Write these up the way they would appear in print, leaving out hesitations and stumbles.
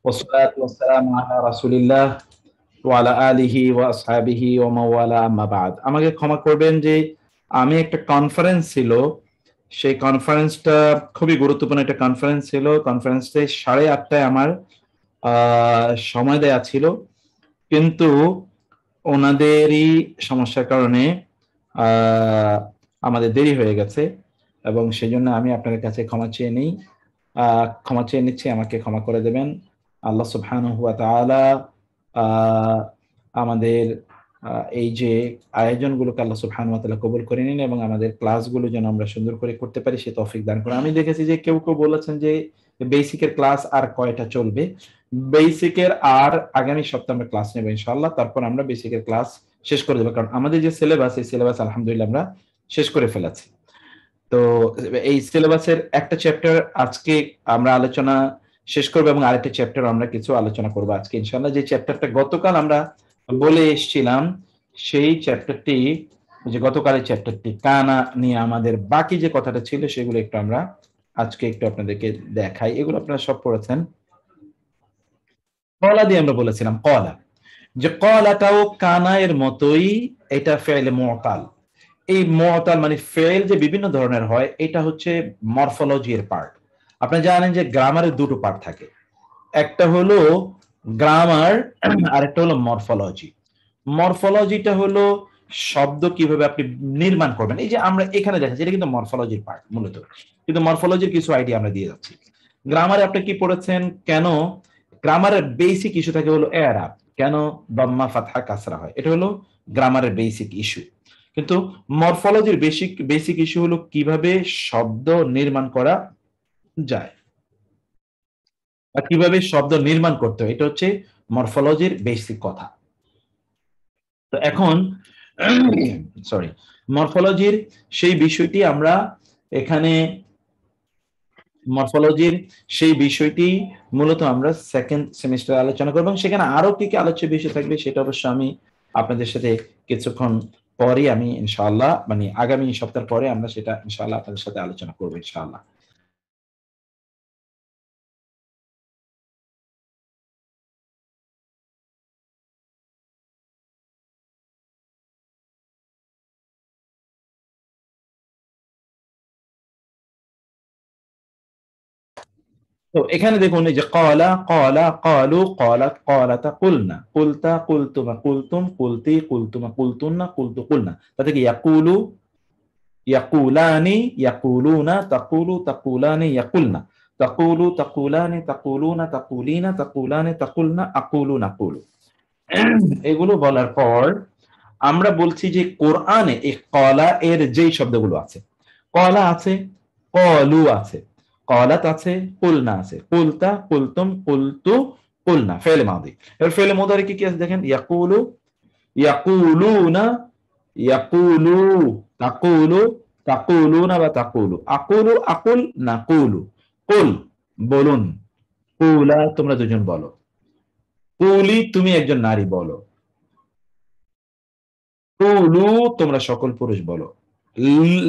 والصلاة والسلام على رسول الله ওয়ালা আলিহি ওয়া আসহাবিহি ওয়া মাওয়ালা আম্মা বাদ। আমাকে ক্ষমা করবেন যে আমি একটা কনফারেন্স ছিল, সেই কনফারেন্সটা খুবই গুরুত্বপূর্ণ একটা কনফারেন্স ছিল। কনফারেন্সে 8:30টায় আমার সময় দেয়া ছিল, কিন্তু ওনাদেরই সমস্যার কারণে আমাদের দেরি হয়ে গেছে এবং সেই জন্য আমি আপনাদের কাছে ক্ষমা চেয়ে নিচ্ছি। আমাকে ক্ষমা করে দেবেন। আল্লাহ সুবহানাহু ওয়া তাআলা আমাদের এই যে আয়োজনগুলোকে আল্লাহ সুবহানাহু ওয়া তাআলা কবুল করে নিন এবং আমাদের ক্লাসগুলো যেন আমরা সুন্দর করে করতে পারি সে তৌফিক দান করুন। আমি দেখেছি যে কেউ বলেছেন যে বেসিকের ক্লাস আর কয়টা চলবে। বেসিকের আর আগামী সপ্তাহে আমরা ক্লাস নেব ইনশাআল্লাহ। তারপর আমরা বেসিকের ক্লাস শেষ করে দেব, কারণ আমাদের যে সিলেবাস, এই সিলেবাস আলহামদুলিল্লাহ আমরা শেষ করে ফেলেছি। তো এই সিলেবাসের একটা চ্যাপ্টার আজকে আমরা আলোচনা শেষ করবো এবং আরেকটা চ্যাপ্টার আমরা কিছু আলোচনা করবো আজকে ইনশাআল্লাহ। যে চ্যাপ্টারটা গতকাল আমরা বলে এসেছিলাম, সেই চ্যাপ্টারটি, যে গতকালের চ্যাপ্টারটি কানা নিয়ে আমাদের বাকি যে কথাটা ছিল সেগুলো একটু আমরা আজকে একটু আপনাদেরকে দেখাই। এগুলো আপনারা সব পড়েছেন। কলা দিয়ে আমরা বলেছিলাম কলা, যে কলাটাও কানা এর মতোই, এটা ফেলে মুতাল। এই মুতাল মানে ফেল যে বিভিন্ন ধরনের হয়, এটা হচ্ছে মরফোলজির পার্ট। আপনারা জানেন যে গ্রামারের দুটো পার্ট থাকে, একটা হলো গ্রামার আর একটা হলো মরফোলজি। মরফোলজিটা হলো শব্দ কিভাবে আপনি নির্মাণ করবেন। এই যে আমরা এখানে দেখাচ্ছি এটা কিন্তু মরফোলজির পার্ট মূলত, কিন্তু মরফোলজির কিছু আইডিয়া আমরা দিয়ে যাচ্ছি। গ্রামারে আপনি কি পড়েছেন, কেন গ্রামারের বেসিক ইস্যু থাকে হলো এরাব, কেন দম্মা ফাতহা কাসরা হয়, এটা হলো গ্রামারের বেসিক ইস্যু। কিন্তু মরফোলজির বেসিক ইস্যু হলো কিভাবে শব্দ নির্মাণ করা যায় বা কিভাবে শব্দ নির্মাণ করতে হয়, এটা হচ্ছে মরফোলজির বেসিক কথা। তো এখন সরি, মরফোলজির সেই বিষয়টি আমরা এখানে, মরফোলজির সেই বিষয়টি মূলত আমরা সেকেন্ড সেমিস্টারে আলোচনা করব এবং সেখানে আরো কি কি আলোচ্য বিষয় থাকবে সেটা অবশ্য আমি আপনাদের সাথে কিছুক্ষণ পরে, আমি ইনশাআল্লাহ মানে আগামী সপ্তাহ পরে আমরা সেটা ইনশাআল্লাহ আপনাদের সাথে আলোচনা করবো ইনশাআল্লাহ। তো এখানে দেখুন, এই যে কলা কলা কলু কলাত কলাতা কুলনা কুলতা কুলতুমা কুলতুম কুলতি কুলতুমা কুলতুন্না কুলতু কুলনা, তাতে কি ইয়াকুলু ইয়াকুলানি ইয়াকুলুনা তাকুলু তাকুলানি ইয়াকুলনা তাকুলু তাকুলানি তাকুলুনা তাকুলিনা তাকুলানি তাকুলনা আকুলু নাকুলু। এগুলো বলার পর আমরা বলছি যে কোরআনে এই কলা এর যেই শব্দগুলো আছে, কলা আছে, কলু আছে, কলাত আছে, কুলনা আছে, কুলতা কুলতুম কুলতু কুলনা, ফেলে মাদি। এবার ফেলে মুদারি কি কি আছে দেখেন, ইয়াকুলু ইয়াকুলুনা ইয়াকুলু তাকুলু তাকুলুনা বা তাকুলু, আকুলু আকুল নাকুলু, কুল বলুন, কুলা তোমরা দুজন বলো, কুলি তুমি একজন নারী বলো, কুলু তোমরা সকল পুরুষ বলো,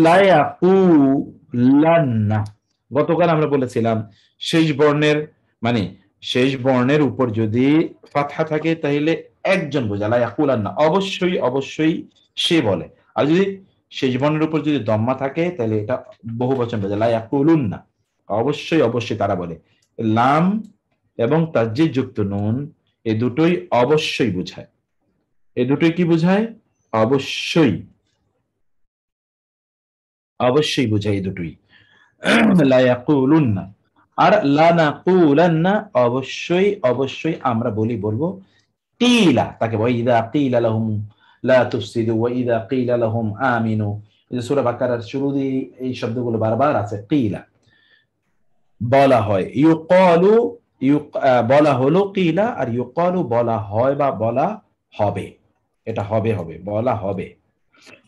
লায়াকুলান্না। গতকাল আমরা বলেছিলাম শেষ বর্ণের মানে শেষ বর্ণের উপর যদি ফাতহা থাকে তাহলে একজন বোঝা, লায়াকুলান্না অবশ্যই অবশ্যই সে বলে। আর যদি শেষ বর্ণের উপর যদি দম্মা থাকে তাহলে এটা বহু বচন বোঝা, লায়াকুলুন্না অবশ্যই অবশ্যই তারা বলে। লাম এবং তাসদীদ যুক্ত নুন এই দুটোই অবশ্যই বোঝায়, এই দুটোই কি বোঝায়, অবশ্যই অবশ্যই বোঝায়, এই দুটোই। লা ইয়াকুলুন্না আর লা নাকুলান্না অবশ্যই অবশ্যই আমরা বলবো কিলা, তাকে ওয়া ইযা কিলা লাহুম লা তুফসিদু ওয়া ইযা কিলা লাহুম আমিনু। এই যে সূরা বাকারার শুরুতে এই শব্দগুলো বারবার আছে, কিলা বলা হয়, ইউকালু বলা হলো কিলা, আর ইউকালু বলা হয় বা বলা হবে, এটা হবে হবে বলা হবে,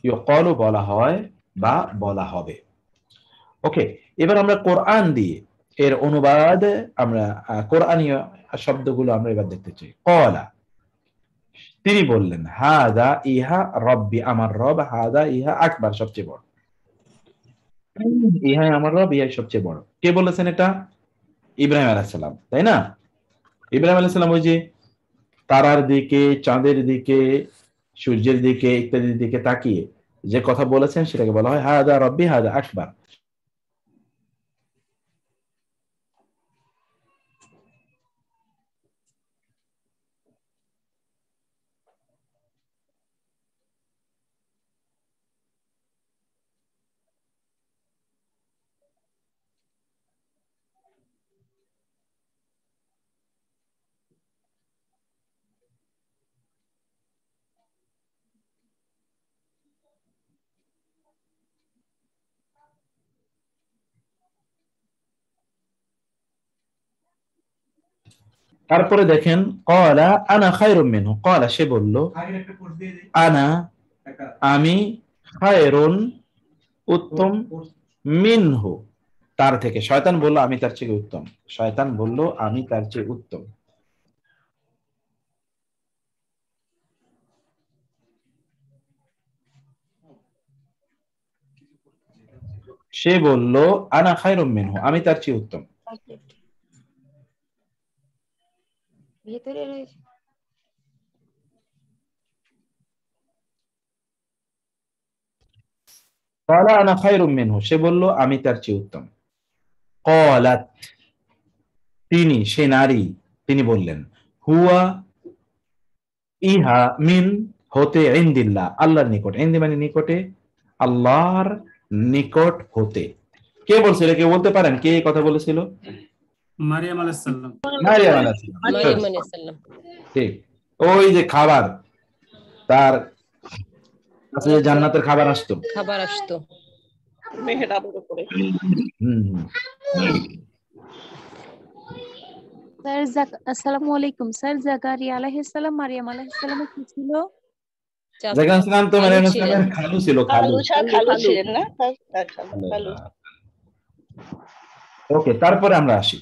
ইউকালু বলা হয় বা বলা হবে। ওকে, এবার আমরা কোরআন দিয়ে এর অনুবাদ, আমরা কোরআনীয় শব্দগুলো আমরা এবার দেখতে চাই। কলা তিনি বললেন, হাদা ইহা রব্বি আমার রব, হাদা ইহা আকবার সবচেয়ে বড়, ইহাই আমার রব, ইহাই সবচেয়ে বড়। কে বলেছেন এটা? ইব্রাহিম আলাইহিস সালাম, তাই না? ইব্রাহিম আলাইহিস সালাম ওই যে তারার দিকে, চাঁদের দিকে, সূর্যের দিকে ইত্যাদির দিকে তাকিয়ে যে কথা বলেছেন সেটাকে বলা হয় হাদা রব্বি হাদা আকবার। তারপরে দেখেন ক্বালা আনা খায়রুম মিনহু, ক্বালা সে বলল আনা আমি, খায়রুন উত্তম, মিনহু তার থেকে। শয়তান বলল আমি তার চেয়ে উত্তম, শয়তান বলল আমি তার চেয়ে উত্তম। সে বলল আনা খায়রুম মিনহু, আমি তার চেয়ে উত্তম। ভিতরে রয়েছে। ক্বালা আনা খায়রুম মিনহু, সে বলল আমি তার চেয়ে উত্তম। ক্বালাত তিনি, সে নারী, তিনি বললেন হুয়া ইহা, মিন হতে, ইনদিল্লাহ আল্লাহর নিকট, ইনদি মানে নিকটে, আল্লাহর নিকট হতে। কে বলছিল, কে বলতে পারেন কে এই কথা বলেছিল? মারিয়াম আলাইহিস সালাম। মারিয়াম আলাইহিস সালাম। মারিয়াম আলাইহিস সালাম। ঠিক, ওই যে খাবার, তার কাছে যে জান্নাতের খাবার আসতো, খাবার আসতো মেহরাবের উপরে। স্যার আসসালামু আলাইকুম স্যার। জাকারিয়া আলাইহিস সালাম মারিয়াম আলাইহিস সালামের কি ছিল? জাকারিয়া সালাম তো মারিয়াম আলাইহিস সালামের খালু ছিল, খালু। খালু ছিলেন না? আচ্ছা, খালু। ওকে, তারপরে আমরা আসি।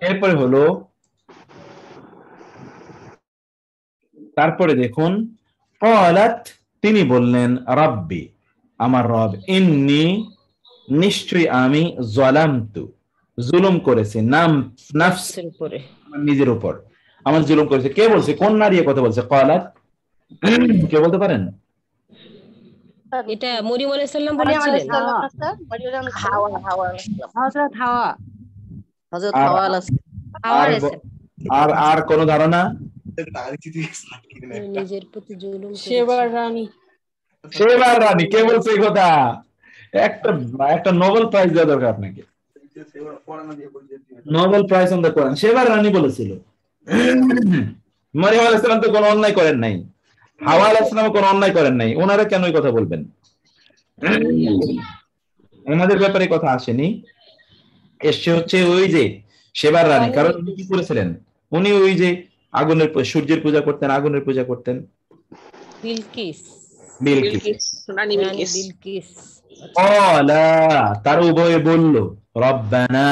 এরপরে হলো, তারপরে দেখুন ক্বালাত তিনি বললেন রাব্বি আমার রব, ইন্নী নিশ্চয়ই আমি, যালামতু জুলুম করেছি, নাফসের উপরে, আমার নিজের উপর আমার জুলুম করেছে। কে বলছে, কোন নারী কথা বলছে? ক্বালাত, কে বলতে পারেন? এটা মরিয়ম আলাইহিস সালাম বলেছিলেন। হযরত হাওয়া। হযরত হাওয়া আলাইহিস সালাম। আর আর কোন ধারণা? নিজের প্রতি জুলুম, সেবার রানী। সেবার রানী, কে বলছে এই কথা? একটা একটা নোবেল প্রাইজ দেওয়া দরকার আপনাকে, নোবেল প্রাইজ অন দ্য কোরআন। সেবার রানী বলেছিল। মারিয়াম আলাইহিস সালাম তো কোনো অন্যায় করেন নাই, হাওয়া আলাইহিস সালাম কোনো অন্যায় করেন নাই, ওনারা কেন এই কথা বলবেন? ওনাদের ব্যাপারে কথা আসেনি, এসে হচ্ছে ওই যে সেবার রানী। কারণ উনি কি করেছিলেন, উনি ওই যে আগুনের, সূর্যের পূজা করতেন, আগুনের পূজা করতেন। বিলকিস, বিলকিস, রানী বিলকিস। ক্বালা তার উভয়ে বলল রব্বানা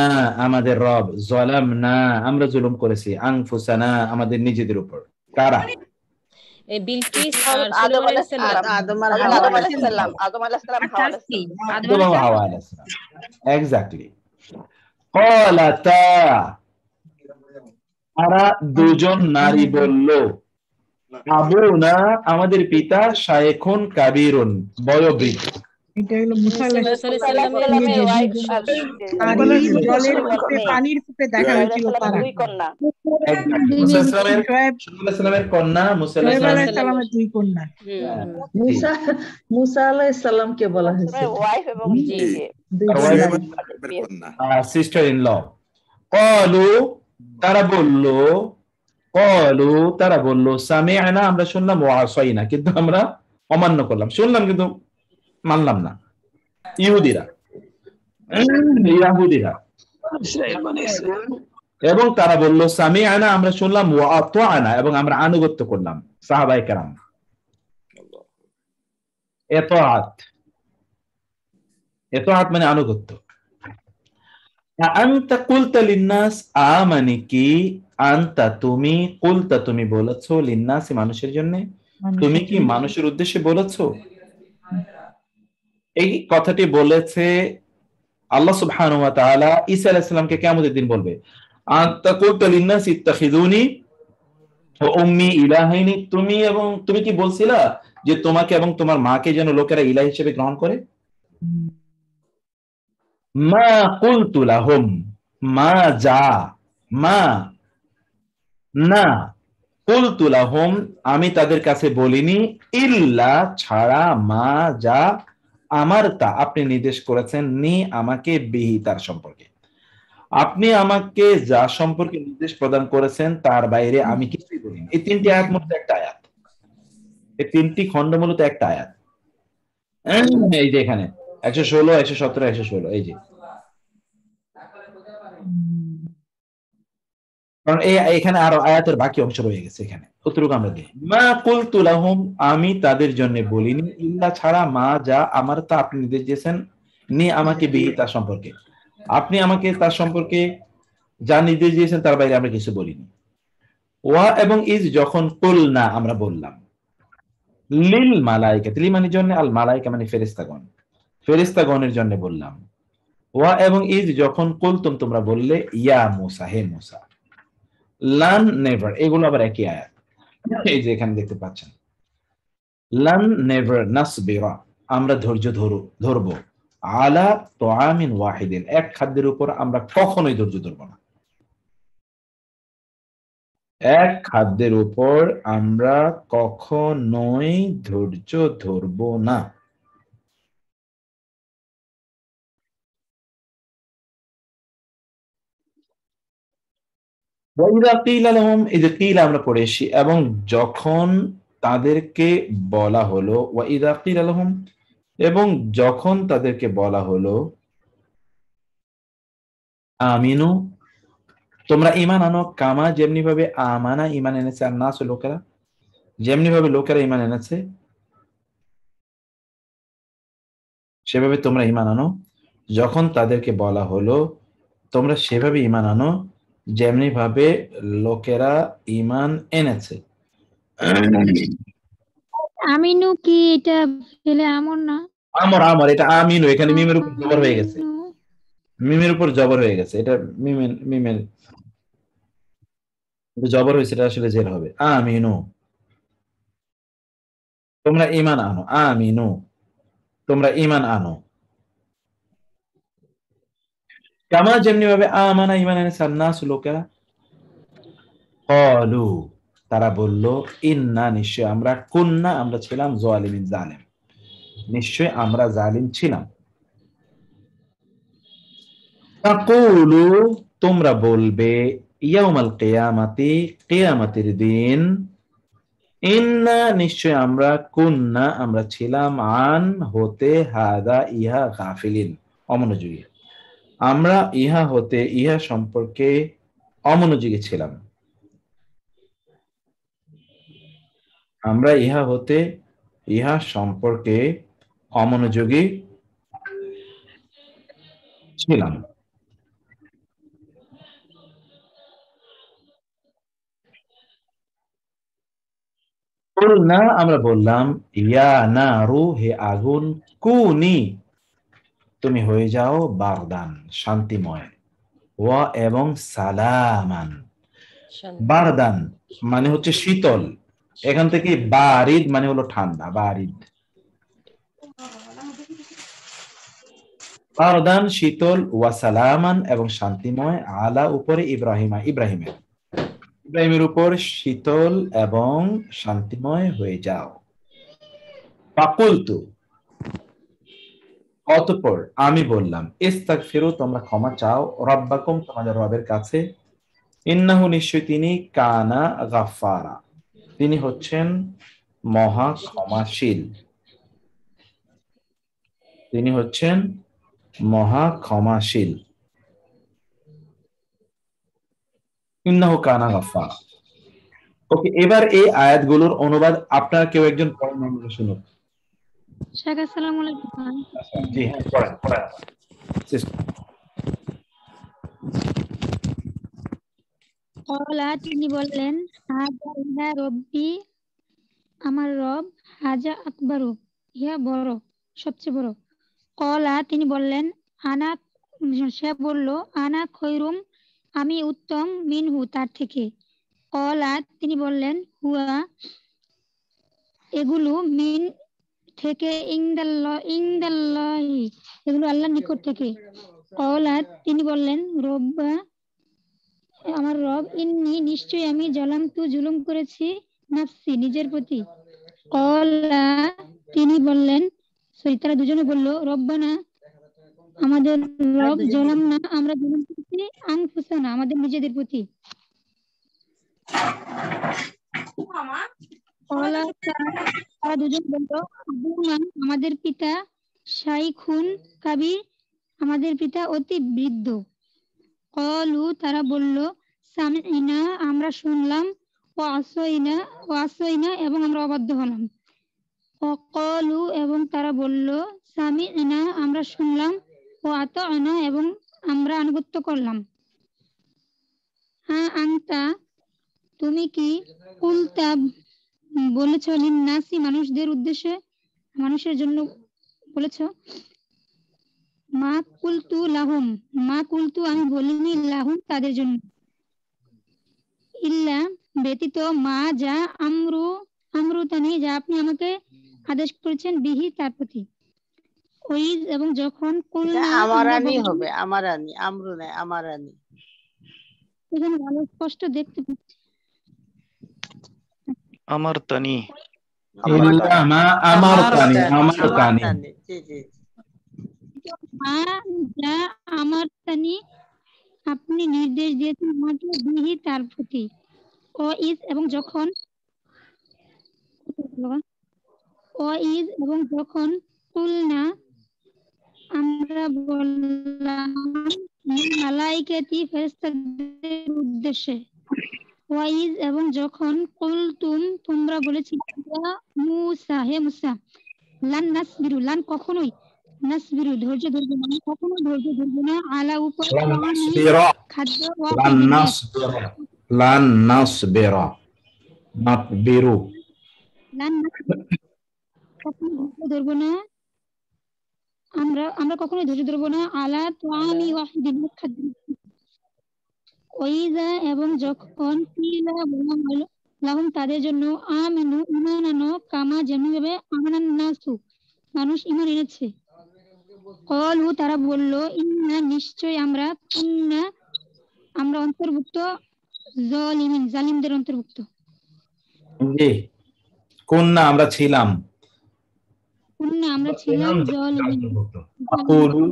আমাদের রব, যালামনা আমরা জুলুম করেছি, আনফুসানা আমাদের নিজেদের উপর। কারা? এই বিলকিস আর সুলাইমান আলাইহিস সালাম। আদম আলাইহিস সালাম, আদম ও হাওয়া আলাইহিস সালাম, এক্স্যাক্টলি। ক্বালাতা তারা দুজন নারী বলল আবুনা আমাদের পিতা, শায়খুন কাবীরুন বয়োবৃদ্ধ। এটা হলো মুসা আলাইহিস সালামের পানির কূপে দেখা হয়েছিল তারা। মুসা আলাইহিস সালামের কন্যা, মুসা আলাইহিস সালামের দুই কন্যা। মুসা আলাইহিস সালামকে বলা হয়েছে ওয়াইফ এবং সিস্টার ইন ল। ক্বালু তারা বলল সামি'না আমরা শুনলাম, ওয়া আসাইনা কিন্তু আমরা অমান্য করলাম, শুনলাম কিন্তু মানলাম না। ইহুদিরা, এবং তারা বলল সামি'না আমরা শুনলাম, ওয়া আতা'না এবং আমরা আনুগত্য করলাম। সাহাবায়ে কেরাম, ইতাআত মানে আনুগত্য। আনতা কুলতা লিন্নাস, মানে কি আনতা তুমি, কুলতা তুমি বলেছো, লিন্নাস মানুষের জন্য, তুমি কি মানুষের উদ্দেশ্যে বলেছো? এই কথাটি বলেছে আল্লাহ সুবহানাহু ওয়া তাআলা ঈসা আলাইহিস সালামকে কিয়ামতের দিন বলবে, আনতা কুলতা লিন-নাসি ইত্তাখিযুনি ওয়া উম্মি ইলাহাইনি, তুমি কি বলছিলা যে তোমাকে এবং তোমার মাকে যেন লোকেরা ইলাহ হিসেবে গ্রহণ করে? মা কুলতু লাহুম, মা যা, মা না, কুলতু লাহুম আমি তাদের কাছে বলিনি, ইল্লা ছাড়া, মা যা আমারতা আপনি নির্দেশ করেছেন, নি আমাকে, বিহি তার সম্পর্কে। আপনি আমাকে যা সম্পর্কে নির্দেশ প্রদান করেছেন তার বাইরে আমি কিছুই বলিনি। এই তিনটি আয়াত মূলত একটা আয়াত, এই তিনটি খণ্ড মূলত একটা আয়াত। এই যে এখানে 116, 117, 116, এই যে, কারণ এখানে আরো আয়াতের বাকি অংশ রয়ে গেছে, এখানে অতটুকু আমরা দিই। মা কুলতু লাহুম আমি তাদের জন্য বলিনি, ইল্লা ছাড়া, মা যা আমার তা আপনি নির্দেশ দিয়েছেন, নি আমাকে, বিহি তার সম্পর্কে। আপনি আমাকে তার সম্পর্কে যা নির্দেশ দিয়েছেন তার বাইরে আমরা কিছু বলিনি। ওয়া এবং ইজ যখন কুলনা আমরা বললাম, লিল মালাইকাতি, লি মানে জন্য, আল মালাইকা মানে ফেরেশতাগণ, ফেরেশতাগণের জন্য বললাম। ওয়া এবং ইজ যখন কুলতুম তোমরা বললে, ইয়া মূসা হে মূসা, লান নেভার এগুলো আবার একই আয়াত, এই যে এখানে দেখতে পাচ্ছেন, লান নেভার নাসবিরা আমরা ধৈর্য ধরবো, আলা তুআমিন ওয়াহিদিন এক খাদ্যের উপর আমরা কখনোই ধৈর্য ধরবো না, এক খাদ্যের উপর আমরা কখনোই ধৈর্য ধরবো না। ওয়াইদা কিলা লাহুম, এই যে কিলা আমরা পড়ে এসেছি, এবং যখন তাদেরকে বলা হলো, ওয়াইদা কিলা লাহুম এবং যখন তাদেরকে বলা হলো, আমিনু তোমরা ঈমান আনো, কামা যেমনি ভাবে আমানা ঈমান এনেছে আর নাস লোকেরা, যেমনি ভাবে লোকেরা ঈমান এনেছে সেভাবে তোমরা ঈমান আনো। যখন তাদেরকে বলা হলো তোমরা সেভাবে ঈমান আনো যেমনি ভাবে লোকেরা ঈমান এনেছে। আমিনু কি এটা ফেলে আমর না? আমর এটা আমিনু, এখানে মিমের উপর জবর হয়ে গেছে, আমিনু। মিমের উপর জবর হয়ে গেছে, এটা মিমের জবর হয়েছে, এটা আসলে জের হবে। আমিনু তোমরা ঈমান আনো, আমিনু তোমরা ঈমান আনো, কামা যেমনি ভাবে আমানা ঈমান এনেছে নাস লোকেরা, ক্বালু তারা বলল, ইন্না নিশ্চয় আমরা, কুন্না আমরা ছিলাম, যালিমিন জালিম নিশ্চয় আমরা জালিম ছিলাম। তাকুলু তোমরা বলবে, ইয়াউমাল কিয়ামাতি কিয়ামতের দিন, ইন্না নিশ্চয় আমরা, কুন্না আমরা ছিলাম, আন হতে, হাদা ইহা, গাফিলিন অমনোযোগী, আমরা ইহা হতে ইহা সম্পর্কে অমনোযোগী ছিলাম, আমরা ইহা হতে ইহা সম্পর্কে অমনোযোগী ছিলাম। কুলনা আমরা বললাম, ইয়া নারু হে আগুন, কুনি তুমি হয়ে যাও, বারদান শান্তিময়, ওয়া এবং সালামান বারদান মানে হচ্ছে শীতল, এখান থেকে বারিদ মানে হলো ঠান্ডা, বারিদ বারদান শীতল, ওয়া সালামান এবং শান্তিময়, আলা উপরে ইব্রাহিমের উপর শীতল এবং শান্তিময় হয়ে যাও। ফাকুলতু অতঃপর আমি বললাম, ইস্তাগফিরু তোমরা ক্ষমা চাও, রাব্বাকুম তোমাদের রবের কাছে, ইন্নাহু নিশ্চয় তিনি, কানা গাফফারা তিনি হচ্ছেন মহা ক্ষমাশীল, তিনি হচ্ছেন মহা ক্ষমাশীল, ইন্নাহু কানা গাফফারা। ওকে, এবার এই আয়াতগুলোর অনুবাদ আপনারা কেউ একজন পড়েন, আমরা শুনুন। শেখ আসসালামু আলাইকুম। জি হ্যাঁ, পড়েন। কলা তিনি বললেন, হাজা ইহা রব্বি আমার রব, হাজা আকবারু ইহা বড়, সবচেয়ে বড়। কলা তিনি বললেন, আনা সে বলল, আনা খৈরুম আমি উত্তম মিনহু তার থেকে। কলা তিনি বললেন হুয়া এগুলো মিন থেকে ইনদাল্লাহি এগুলো আল্লাহর নিকট থেকে। কলা তিনি বললেন রব্বা আমার রব ইন্নি নিশ্চয়ই আমি জালামতু জুলুম করেছি নাফসি নিজের প্রতি। কলা তিনি বললেন তারা দুজনে বলল রব্বানা আমাদের রব জালামনা আমরা জুলুম করেছি আনফুসানা আমাদের নিজেদের প্রতি। কলা তারা দুজন বলল আবুনা আমাদের পিতা শাইখুন কাবির আমাদের পিতা অতি বৃদ্ধ। কলু তারা বলল সামিনা আমরা শুনলাম ও আসইনা এবং আমরা অবাধ্য হলাম। কলু এবং তারা বলল সামিনা আমরা শুনলাম ও আতানা এবং আমরা আনুগত্য করলাম। হ্যাঁ আনতা তুমি কি কুলতা বলেছ লিন্নাসি মানুষদের উদ্দেশ্যে মানুষের জন্য বলেছ। মা কুলতু লাহুম মা কুলতু আমি বলিনি লাহুম তাদের জন্য। ইল্লা ব্যতীত মা যা আমরুতানি যা আপনি আমাকে আদেশ করেছেন বিহি তার প্রতি। ওইজ এবং যখন কুলনা আমারানি হবে আমারানি আমরু নয় আমারানি। এখানে ভালো স্পষ্ট দেখতে পাচ্ছি আমারতানি ইল্লা মা আমারতানি জি জি মা যা আমারতানি আপনি নির্দেশ দিয়েছেন আমাকে বিহি তার প্রতি। ও ইজ এবং যখন কুলনা আমরা বললাম মালাইকাতি ফেরেশতাদের উদ্দেশ্যে। ওয়াইজ এবং যখন কুলতুম তোমরা বলেছিলে ইয়া মূসা হে মূসা লান নাসবিরু লান কখনোই নাসবিরু ধৈর্য ধরবো না কখনোই ধৈর্য ধরবো না আলা উপর খাদ্য লান নাসবিরা not বিরু লান কখনো ধৈর্য ধরবো না আমরা কখনোই ধৈর্য ধরবো না আলা তাআমি ওয়াহিদিন খাদ্য। ওইজা এবং যখন কিলা বলা হলো লাহুম তাদের জন্য আমিনু ঈমান আনো কামা যেমনি ভাবে আমানান নাসু মানুষ ঈমান এনেছে। কলু তারা বলল ইন্না নিশ্চয় আমরা কুন্না আমরা অন্তর্ভুক্ত জালিমিন জালিমদের অন্তর্ভুক্ত। জি কুন্না আমরা ছিলাম কুন্না আমরা ছিলাম জালিমিন। আকুলু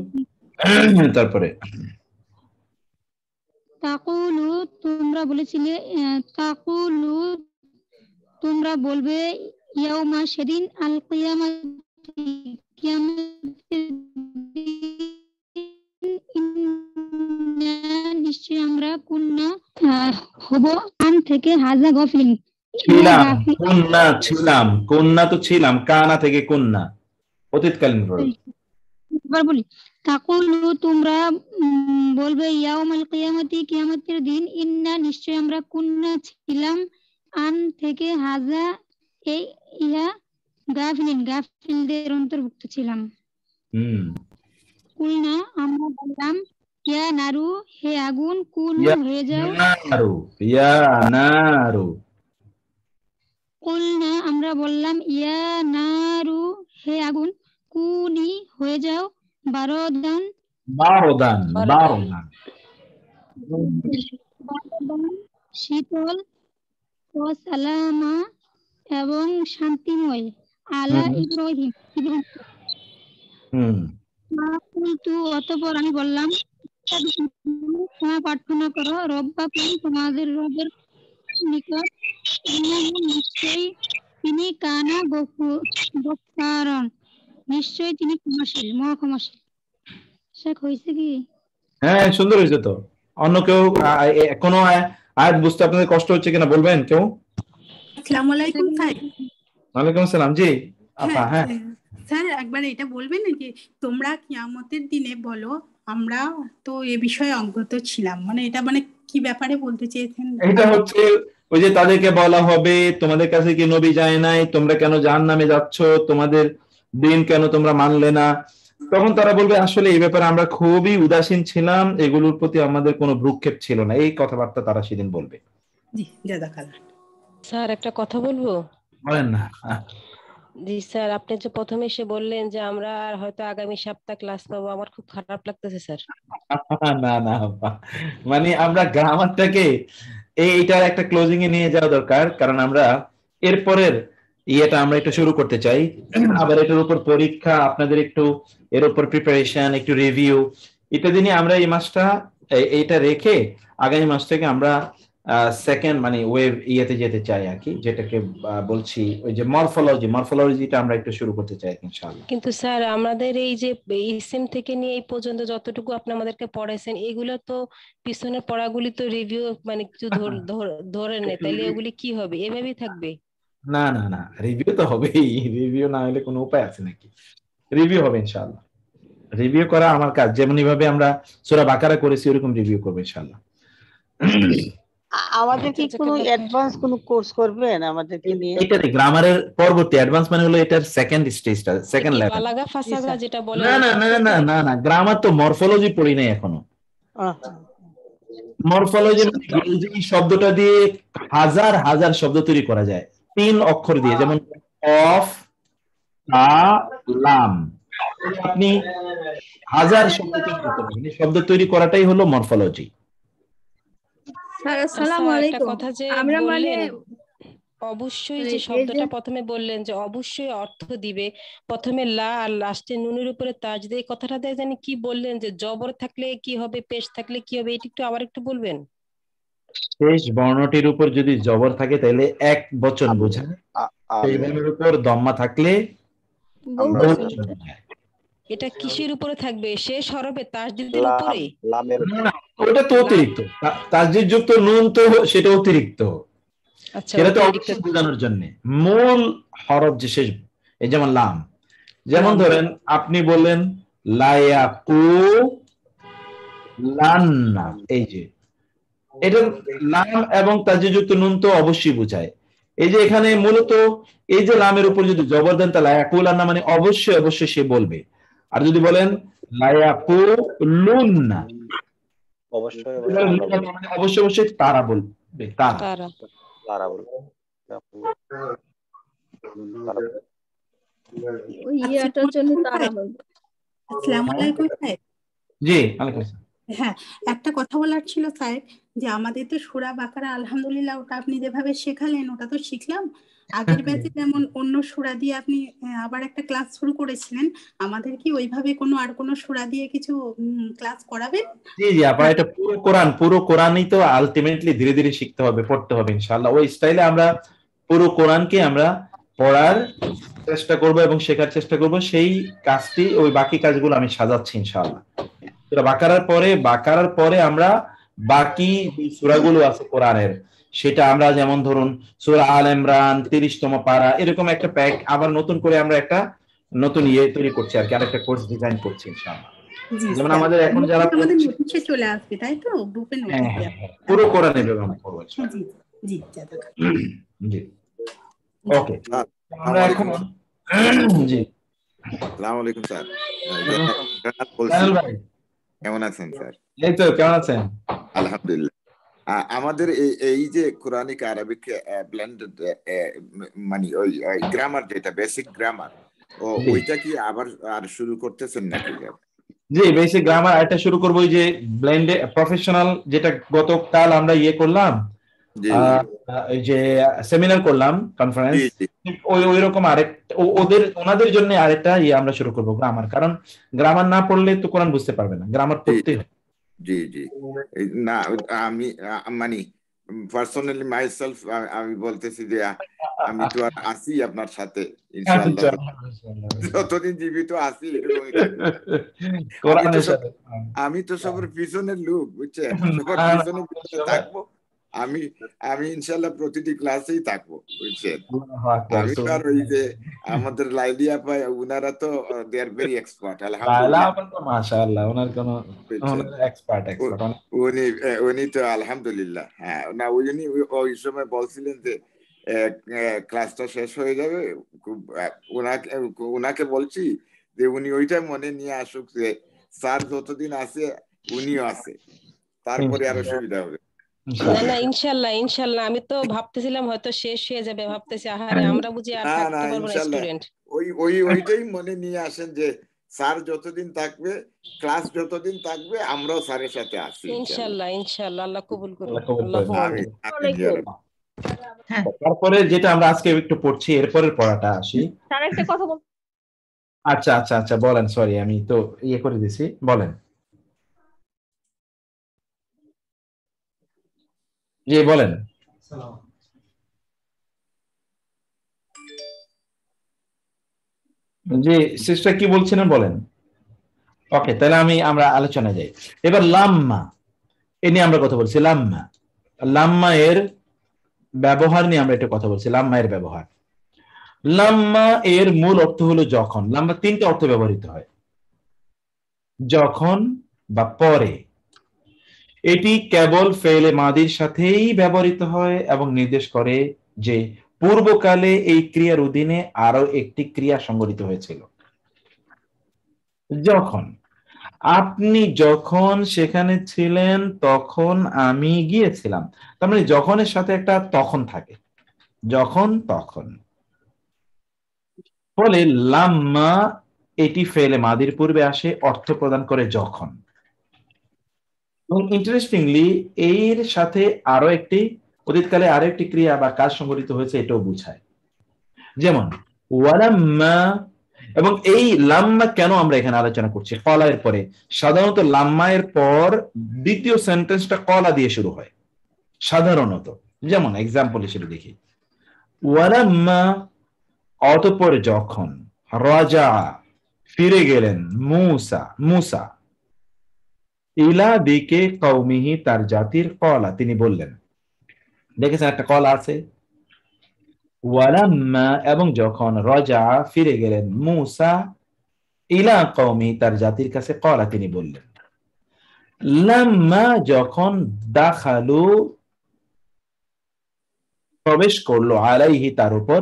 তারপরে তাকুলু তোমরা বলেছিলে তাকুলু তোমরা বলবে ইয়াউমা সেদিন আল কিয়ামাতি কিয়ামতের দিন নিশ্চয় আমরা কুন্না হব আন থেকে হাজা গফিলিন কুন্না তো ছিলাম কানা থেকে কুন্না অতীতকালীন ভার্ব। এবার বলি তাকুলু তোমরা বলবে ইয়াউমাল কিয়ামাতি কিয়ামতের দিন ইন্না নিশ্চয় আমরা কুন্না ছিলাম আন থেকে হাজা এই ইয়া গাফিলদের অন্তর্ভুক্ত ছিলাম। কুলনা আমরা বললাম ইয়া নারু হে আগুন কুনু হয়ে যাও ইয়া নারু কুলনা আমরা বললাম ইয়া নারু হে আগুন কুনি হয়ে যাও বারদান শীতল ও সালামা এবং শান্তিময় আলা ইব্রাহিম অতঃপর আমি বললাম ক্ষমা প্রার্থনা করো রব্বাকুম তোমাদের রবের নিকট নিশ্চয়ই তিনি কানা গফফারন নিশ্চয়ই তিনি ক্ষমাশীল মহা ক্ষমাশীল। শেখ হয়েছে কি? হ্যাঁ সুন্দর হয়েছে তো। অন্য কেউ কোনো আয়াত বুঝতে আপনাদের কষ্ট হচ্ছে কিনা বলবেন কেউ? আসসালামু আলাইকুম স্যার। ওয়ালাইকুম আসসালাম। জি আপা। হ্যাঁ স্যার একবার এটা বলবেন যে তোমরা কিয়ামতের দিনে বলো আমরা তো এ বিষয়ে অজ্ঞাত ছিলাম মানে এটা মানে কি ব্যাপারে বলতে চেয়েছেন? এটা হচ্ছে ওই যে তাদেরকে বলা হবে তোমাদের কাছে কি নবী যায় নাই, তোমরা কেন জাহান্নামে যাচ্ছ, তোমাদের দিন কেন তোমরা মানলে না, তখন তারা বলবে আসলে এই ব্যাপারে আমরা খুবই উদাসীন ছিলাম, এগুলোর প্রতি আমাদের কোনো ভ্রুক্ষেপ ছিল না, এই কথাবার্তা তারা সেদিন বলবে। জি জাযাকাল্লাহ। স্যার একটা কথা বলবো? বলেন না। জি স্যার, আপনি যে প্রথমে এসে বললেন যে আমরা আর হয়তো আগামী সপ্তাহ ক্লাস পাবো, আমার খুব খারাপ লাগতেছে স্যার। না না আব্বা। মানে আমরা গ্রামারটাকে এইটার একটা ক্লোজিং এ নিয়ে যাওয়া দরকার, কারণ আমরা এরপরের ইয়েটা আমরা একটু শুরু করতে চাই। আবার এটার উপর পরীক্ষা, আপনাদের একটু এর উপর প্রিপারেশন, একটু রিভিউ ইত্যাদি নিয়ে আমরা এই মাসটা এইটা রেখে আগামী মাস থেকে আমরা সেকেন্ড মানে ওয়েভ ইয়েতে যেতে চাই আর কি, যেটাকে বলছি ওই যে মরফোলজিটা আমরা একটু শুরু করতে চাই ইনশাআল্লাহ। কিন্তু স্যার আমাদের এই যে ইসিম থেকে নিয়ে এই পর্যন্ত যতটুকু আপনি আমাদেরকে পড়াইছেন, এগুলো তো পিছনের পড়াগুলি তো রিভিউ মানে কিছু ধরে নেই, তাইলে এগুলি কি হবে? এভাবেই থাকবে? না না না, রিভিউ তো হবেই, রিভিউ না হলে কোনো উপায় আছে নাকি? রিভিউ হবে ইনশাআল্লাহ। রিভিউ করা আমার কাজ, যেমন ভাবে আমরা সূরা বাকারা করেছি ওরকম রিভিউ করব ইনশাআল্লাহ। আমাদের কি কোনো অ্যাডভান্স কোনো কোর্স করবেন আমাদেরকে নিয়ে? এটাই গ্রামারের পরবর্তী অ্যাডভান্স মানে হলো এটার সেকেন্ড স্টেজটা, সেকেন্ড লেভেল। বালাগা ফাসাগা যেটা বলে না না না না না না, গ্রামার তো মরফোলজি পড়ি নাই এখনো। মরফোলজি এই শব্দটা দিয়ে হাজার হাজার শব্দ তৈরি করা যায় 3 অক্ষর দিয়ে, যেমন অফ, তা, লাম। আপনি হাজার শব্দ তৈরি করতে পারেন, শব্দ তৈরি করাটাই হলো মরফোলজি। আসসালামু আলাইকুম। একটা কথা যে আমরা মানে অবশ্যই যে শব্দটা প্রথমে বললেন যে অবশ্যই অর্থ দিবে, প্রথমে লা আর লাস্টে নুনের উপরে তাজ দিয়ে কথাটা দিয়ে জানি কি বললেন যে জবর থাকলে কি হবে, পেশ থাকলে কি হবে, এটা একটু আবার একটু বলবেন? শেষ বর্ণটির উপর যদি জবর থাকে তাহলে এক বচন বোঝায়, সেই বর্ণের উপর দম্মা থাকলে বহুবচন বোঝায়। এটা কিসের উপরে থাকবে? শেষ হরফে তাসদীদের উপরে? না, ওটা তো অতিরিক্ত, তাসদীদ যুক্ত নুন তো সেটা অতিরিক্ত। আচ্ছা, সেটা তো অবশ্যই বোঝানোর জন্য মূল হরফ যে শেষ, এই যেমন লাম, যেমন ধরেন আপনি বললেন লায়াকু লান্না, এই যে এটা লাম এবং তাসদীদযুক্ত নুন তো অবশ্যই বোঝায়। এই যে এখানে মূলত এই যে লামের উপর যদি জবর দেন তাহলে লায়াকু লান্না মানে অবশ্যই অবশ্যই সে বলবে। আর যদি বলেন লায়াকু লুন্না, অবশ্যই অবশ্যই অবশ্যই তারা বলবে, তারা ওই ইয়াটার জন্য তারা বলবে। আসসালামু আলাইকুম স্যার। জি ওয়ালাইকুম আসসালাম। হ্যাঁ, একটা কথা বলার ছিল স্যার, যে আমাদের তো সূরা বাকারা আলহামদুলিল্লাহ ওটা আপনি যেভাবে শেখালেন ওটা তো শিখলাম। আগের ব্যাচে যেমন অন্য সূরা দিয়ে আপনি আবার একটা ক্লাস শুরু করেছিলেন, আমাদের কি ওইভাবে আর কোনো সূরা দিয়ে কিছু ক্লাস করাবেন? জি জি আপা, এটা পুরো কোরআনই তো আলটিমেটলি ধীরে ধীরে শিখতে হবে, পড়তে হবে ইনশাআল্লাহ। ওই স্টাইলে আমরা পুরো কোরআনকে আমরা পড়ার চেষ্টা করব এবং শেখার চেষ্টা করব, সেই কাজটি ওই বাকি কাজগুলো আমি সাজাচ্ছি ইনশাআল্লাহ। বাকারার পরে আমরা বাকি যে সূরাগুলো আছে কোরআনের, সেটা আমরা যেমন ধরুন সূরা আল ইমরান 30তম পারা, এরকম একটা প্যাক আবার নতুন করে আমরা একটা নতুন ইয়ে তৈরি করছি আর কি, আরেকটা কোর্স ডিজাইন করছি ইনশাআল্লাহ। যেমন আমাদের এখন যারা নোটিশে চলে আসবে, তাই তো গ্রুপে নোটিশ পুরো কোরআনে ব্যবহার করব। জি জি জি ওকে, আমরা এখন জি আসসালামু আলাইকুম স্যার। কেমন আছেন স্যার? এই তো, কেমন আছেন? আলহামদুলিল্লাহ। আমাদের এই যে কোরআনিক আরবিক ব্লেন্ডেড মানে ওই গ্রামার, যেটা বেসিক গ্রামার, ওইটা কি আবার আর শুরু করতেছেন নাকি? জি, বেসিক গ্রামার আরেকটা শুরু করবো, ওই যে ব্লেন্ডে প্রফেশনাল, যেটা গতকাল আমরা ইয়ে করলাম, ওই যে সেমিনার করলাম, কনফারেন্স, ওই রকম আরেকটা ওনাদের জন্য আরেকটা ইয়ে আমরা শুরু করবো গ্রামার, কারণ গ্রামার না পড়লে তো কোরআন বুঝতে পারবে না, গ্রামার পড়তে হবে। জি জি না, আমি মানে পার্সোনালি মাইসেলফ আমি বলতেছি যে আমি তো আর আছি আপনার সাথে ইনশাআল্লাহ, যতদিন জীবিত আছি আমি তো সবার পিছনের লোক, বুঝছেন, সবার পিছনে থাকবো আমি ইনশাআল্লাহ প্রতিটি ক্লাসেই থাকবো, বুঝছেন। আমি তো আর ওই যে আমাদের লাইলিয়া পাই, উনারা তো দে আর ভেরি এক্সপার্ট আলহামদুলিল্লাহ, মাশাআল্লাহ, ওনার কোন এক্সপার্ট উনি তো আলহামদুলিল্লাহ। হ্যাঁ না, উনি ওই সময় বলছিলেন যে ক্লাসটা শেষ হয়ে যাবে, ওনাকে বলছি যে উনি ওইটা মনে নিয়ে আসুক যে স্যার যতদিন আছে উনিও আছে, তারপরে আরো সুবিধা হবে। না না, ইনশাল্লাহ ইনশাল্লাহ। আমি তো ভাবতেছিলাম হয়তো শেষ হয়ে যাবে, ভাবতেছি আহারে আমরা বুঝি আর না না, থাকতে পারবো না ইনশাল্লাহ স্টুডেন্ট। ওইটাই মনে নিয়ে আসেন যে স্যার যতদিন থাকবে, ক্লাস যতদিন থাকবে, আমরাও স্যারের সাথে আছি ইনশাল্লাহ ইনশাল্লাহ। আল্লাহ কবুল করুন। আমিন আমিন ইয়া রাব্বি। তারপরে যেটা আমরা আজকে একটু পড়ছি, এরপরের পড়াটা আসি। স্যার একটা কথা বল। আচ্ছা আচ্ছা আচ্ছা, বলেন। সরি, আমি তো ইয়ে করে দিছি, বলেন। জি বলেন। জি সিস্টার কি বলছিলেন বলেন। ওকে, তাহলে আমরা আলোচনায় যাই। এবার লাম্মা, এ নিয়ে আমরা কথা বলছি। লাম্মা, লাম্মা এর ব্যবহার নিয়ে আমরা একটু কথা বলছি। লাম্মা এর ব্যবহার, লাম্মা এর মূল অর্থ হলো যখন। লাম্মা তিনটা অর্থ ব্যবহৃত হয়, যখন বা পরে। এটি কেবল ফেলে মাদির সাথেই ব্যবহৃত হয় এবং নির্দেশ করে যে পূর্বকালে এই ক্রিয়ার অধীনে আরো একটি ক্রিয়া সংঘটিত হয়েছিল। যখন, আপনি যখন সেখানে ছিলেন তখন আমি গিয়েছিলাম, তার মানে যখনের সাথে একটা তখন থাকে, যখন তখন। ফলে লাম্মা এটি ফেলে মাদির পূর্বে আসে, অর্থ প্রদান করে যখন। এবং ইন্টারেস্টিংলি এর সাথে আরো একটি অতীতকালে আরো একটি ক্রিয়া বা কাজ সংঘটিত হয়েছে, এটাও বোঝায়। যেমন ওয়ালাম্মা। এবং এই লাম্মা কেন আমরা এখানে আলোচনা করছি কলা এর পরে? সাধারণত লাম্মা এর পর দ্বিতীয় সেন্টেন্সটা কলা দিয়ে শুরু হয় সাধারণত। যেমন এক্সাম্পল হিসেবে দেখি, ওয়ালাম্মা অতঃপর যখন, রাজা ফিরে গেলেন, মুসা ইলা দিকে কওমিহি তার জাতির, কলা তিনি বললেন। দেখেছেন একটা কলা আছে, ওয়ালাম্মা এবং যখন, রাজা ফিরে গেলেন, মুসা ইলা কওমি তার জাতির কাছে, কলা তিনি বললেন। লাম্মা যখন, দাখালু প্রবেশ করলো, আলাইহি তার উপর,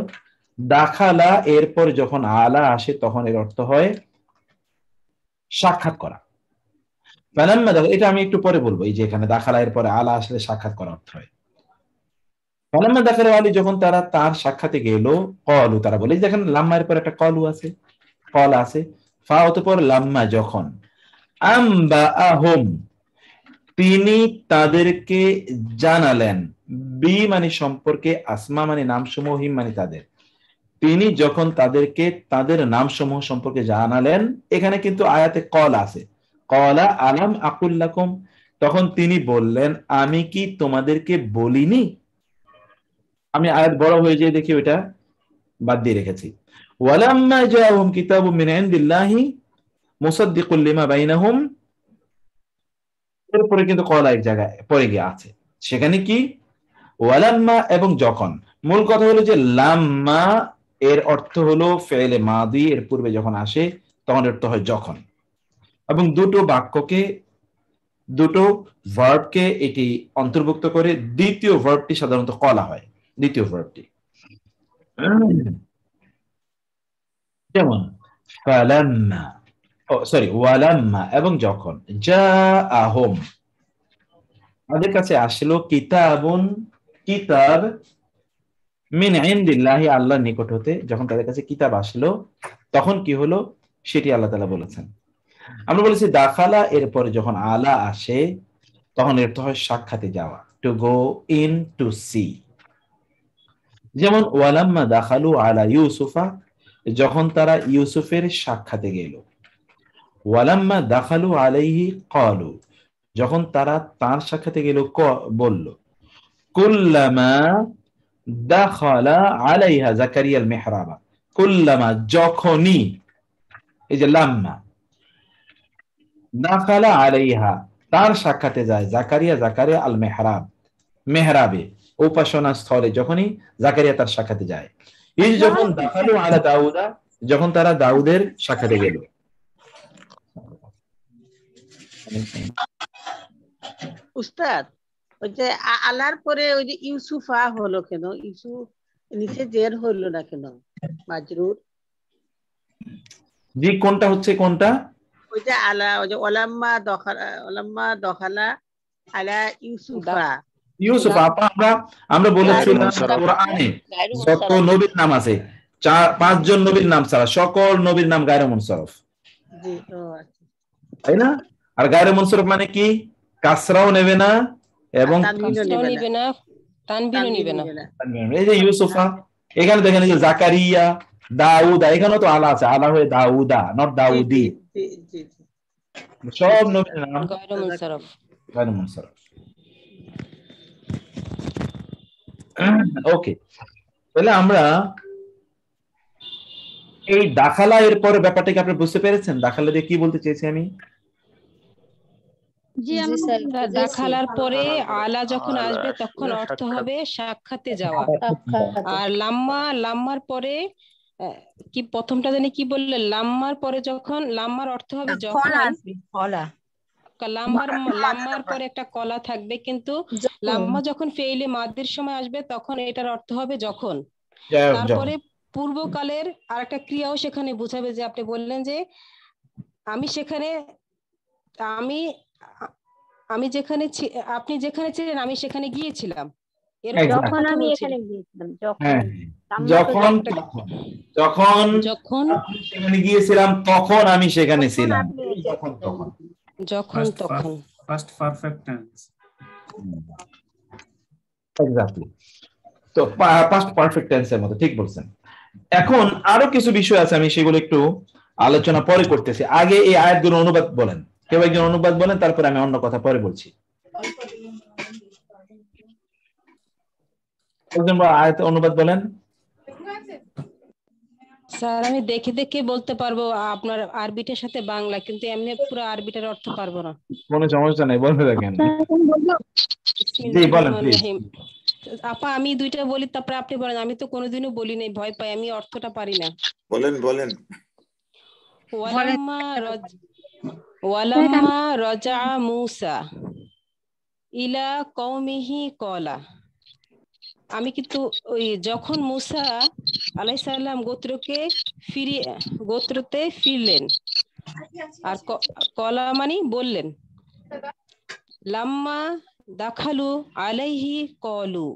দাখালা এরপর যখন আলা আসে তখন এর অর্থ হয় সাক্ষাৎ করা। ফালাম্মা, এটা আমি একটু পরে বলবো, এই যে এখানে দাখালা এর পরে আলা আসলে সাক্ষাৎ করা অর্থ হয়। ফালাম্মা দাখালু আলী, যখন তারা তার সাক্ষাতে গেল, কলু তারা বলে, দেখেন লাম্মা এর পর একটা কলু আছে, কল আছে। ফা অতঃপর লাম্মা যখন, আম্বাআহুম তিনি তাদেরকে জানালেন, বি মানে সম্পর্কে, আসমা মানে নামসমূহ, হিম মানে তাদের। তিনি যখন তাদেরকে তাদের নামসমূহ সম্পর্কে জানালেন, এখানে কিন্তু আয়াতে কল আছে, কলা আলাম আকুল লাকুম, তখন তিনি বললেন আমি কি তোমাদেরকে বলিনি। আমি আয়াত বড় হয়ে যায় দেখি ওইটা বাদ দিয়ে রেখেছি। ওয়ালাম্মা জাআহুম কিতাবুম মিন ইনদিল্লাহি মুসাদ্দিকুল লিমা বাইনাহুম, এরপরে কিন্তু কলা এক জায়গায় পরে গিয়ে আছে, সেখানে কি ওয়ালাম্মা এবং যখন। মূল কথা হলো যে লাম্মা এর অর্থ হলো ফেলে মাদি, এর পূর্বে যখন আসে তখন অর্থ হয় যখন। এবং দুটো বাক্যকে, দুটো ভার্বকে এটি অন্তর্ভুক্ত করে। দ্বিতীয় ভার্বটি সাধারণত কলা হয়, দ্বিতীয় ভার্বটি। যেমন ফালাম্মা, ওয়ালাম্মা এবং যখন, জাআহুম তাদের কাছে আসলো, কিতাবুন কিতাব, মিন ইনদিল্লাহি আল্লাহর নিকট হতে, যখন তাদের কাছে কিতাব আসলো তখন কি হলো সেটি আল্লাহ তাআলা বলেছেন। আমরা বলেছি দাখালা এরপরে যখন আলা আসে তখন এর অর্থ হয় সাক্ষাতে যাওয়া, to go in, to see. যেমন ওয়ালাম্মা দাখালু আলা ইউসুফা, যখন তারা ইউসুফের সাক্ষাতে গেল। ওয়ালাম্মা দাখালু আলাইহি ক্বালু, যখন তারা তার সাক্ষাতে গেল বলল। কুল্লামা দাখালা আলাইহা জাকারিয়াল মিহরাবা, কুল্লামা যখনই, এই যে লাম্মা, দাখালা আলাইহা তার সাক্ষাতে যায়, জাকারিয়া আল মেহরাব, মেহরাবে উপাসনা স্থলে, যখনই জাকারিয়া তার সাক্ষাতে যায়। এই যে যখন দাখালু আলা দাউদা, যখন তারা দাউদের সাক্ষাতে গেল। উস্তাদ, ওই যে আলার পরে ওই যে ইউসুফা হলো কেন? ইউসুফ নিচে জের হলো না কেন? মাজরুর জি, কোনটা হচ্ছে কোনটা? ওই যে আলা, ওই যে ওলাম্মা দখালা আলা ইউসুফা। ইউসুফ আপা, আমরা বলেছিলাম কোরআনে যত নবীর নাম আছে 4-5 জন নবীর নাম ছাড়া সকল নবীর নাম গায়রে মুনসারফ, জি, ও আচ্ছা। তাই না? আর গায়রে মুনসারফ মানে কি? কাসরাও নেবে না এবং তানবিনও নেবে না। এই যে ইউসুফা, এখানে দেখেন এই যে জাকারিয়া, দাউদা, এখানেও তো আলা আছে, আলা হয়ে দাউদা, নট দাউদি। সব নবীর নাম গায়রে মুনসারফ। গায়রে মুনসারফ। ওকে, তাহলে আমরা এই দাখালা এর পরে ব্যাপারটাকে আপনি বুঝতে পেরেছেন? দাখালা দিয়ে কি বলতে চেয়েছি আমি? দাখালার পরে আলা যখন আসবে তখন অর্থ হবে সাক্ষাতে যাওয়া। আর লাম্মার পরে কি প্রথমটা জানি কি বললে, লাম্মার পরে যখন, লাম্মার অর্থ হবে যখন, লাম্মার পরে একটা কলা থাকবে, কিন্তু লাম্মা যখন ফেইলে মাদির সময় আসবে তখন এটার অর্থ হবে যখন। তারপরে পূর্বকালের আর একটা ক্রিয়াও সেখানে বোঝাবে, যে আপনি বললেন যে আমি সেখানে, আমি যেখানে, আপনি যেখানে ছিলেন আমি সেখানে গিয়েছিলাম। যখন আমি এখানে গিয়েছিলাম, যখন সেখানে গিয়েছিলাম তখন আমি সেখানে ছিলাম। যখন তখন ফার্স্ট পারফেক্ট টেন্স। এক্স্যাক্টলি, তো পাস্ট পারফেক্ট টেন্সের মতো ঠিক বলছেন। এখন আরো কিছু বিষয় আছে, আমি সেগুলো একটু আলোচনা পরে করতেছি। আগে এই আয়াতগুলো অনুবাদ বলেন, কেউ একজন অনুবাদ বলেন, তারপরে আমি অন্য কথা পরে বলছি। আয়াত অনুবাদ বলেন। স্যার আমি দেখে দেখে বলতে পারবো আপনার আরবিটার সাথে বাংলা, কিন্তু এমনি পুরো আরবিটার অর্থ পারবো না। কোনো সমস্যা নাই, বলতে দেখেন। জি বলেন প্লিজ। আপা আমি দুইটা বলি, তারপরে আপনি বলেন। আমি তো কোনোদিনও বলি নাই, ভয় পাই, আমি অর্থটা পারি না। বলেন। ওয়ালাম্মা রাজা মুসা ইলা কওমিহি ক্বালা। আমি কিন্তু ওই যখন মুসা আলাইহিস সালাম গোত্রতে ফিরলেন, আর কলা মানে বললেন। লাম্মা দাখালু আলাইহি কলু,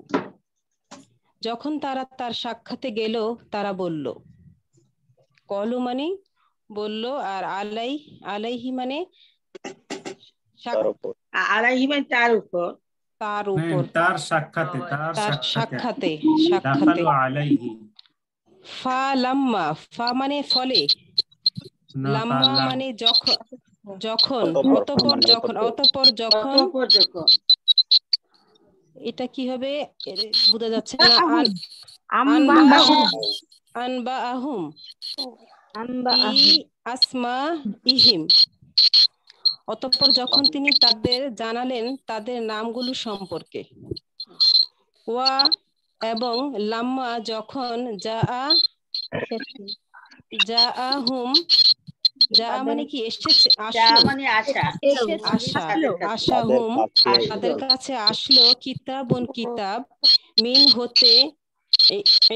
যখন তারা তার সাক্ষাতে গেল তারা বলল। কলু মানে বলল, আর আলাইহি মানে তার উপর, তার সাক্ষাতে আলাইহি। ফা লাম্মা, ফা মানে ফলে, লাম্মা মানে যখন, অতঃপর যখন, এটা কি হবে বোঝা যাচ্ছে না। আনবাআহুম আসমা ইহিম, অতঃপর যখন তিনি তাদের জানালেন তাদের নামগুলো সম্পর্কে। ওয়া এবং লাম্মা যখন জাআহুম, যা মানে কি এসেছে, আশাহুম তাদের কাছে আসলো, কিতাবুন কিতাব, মিন হতে,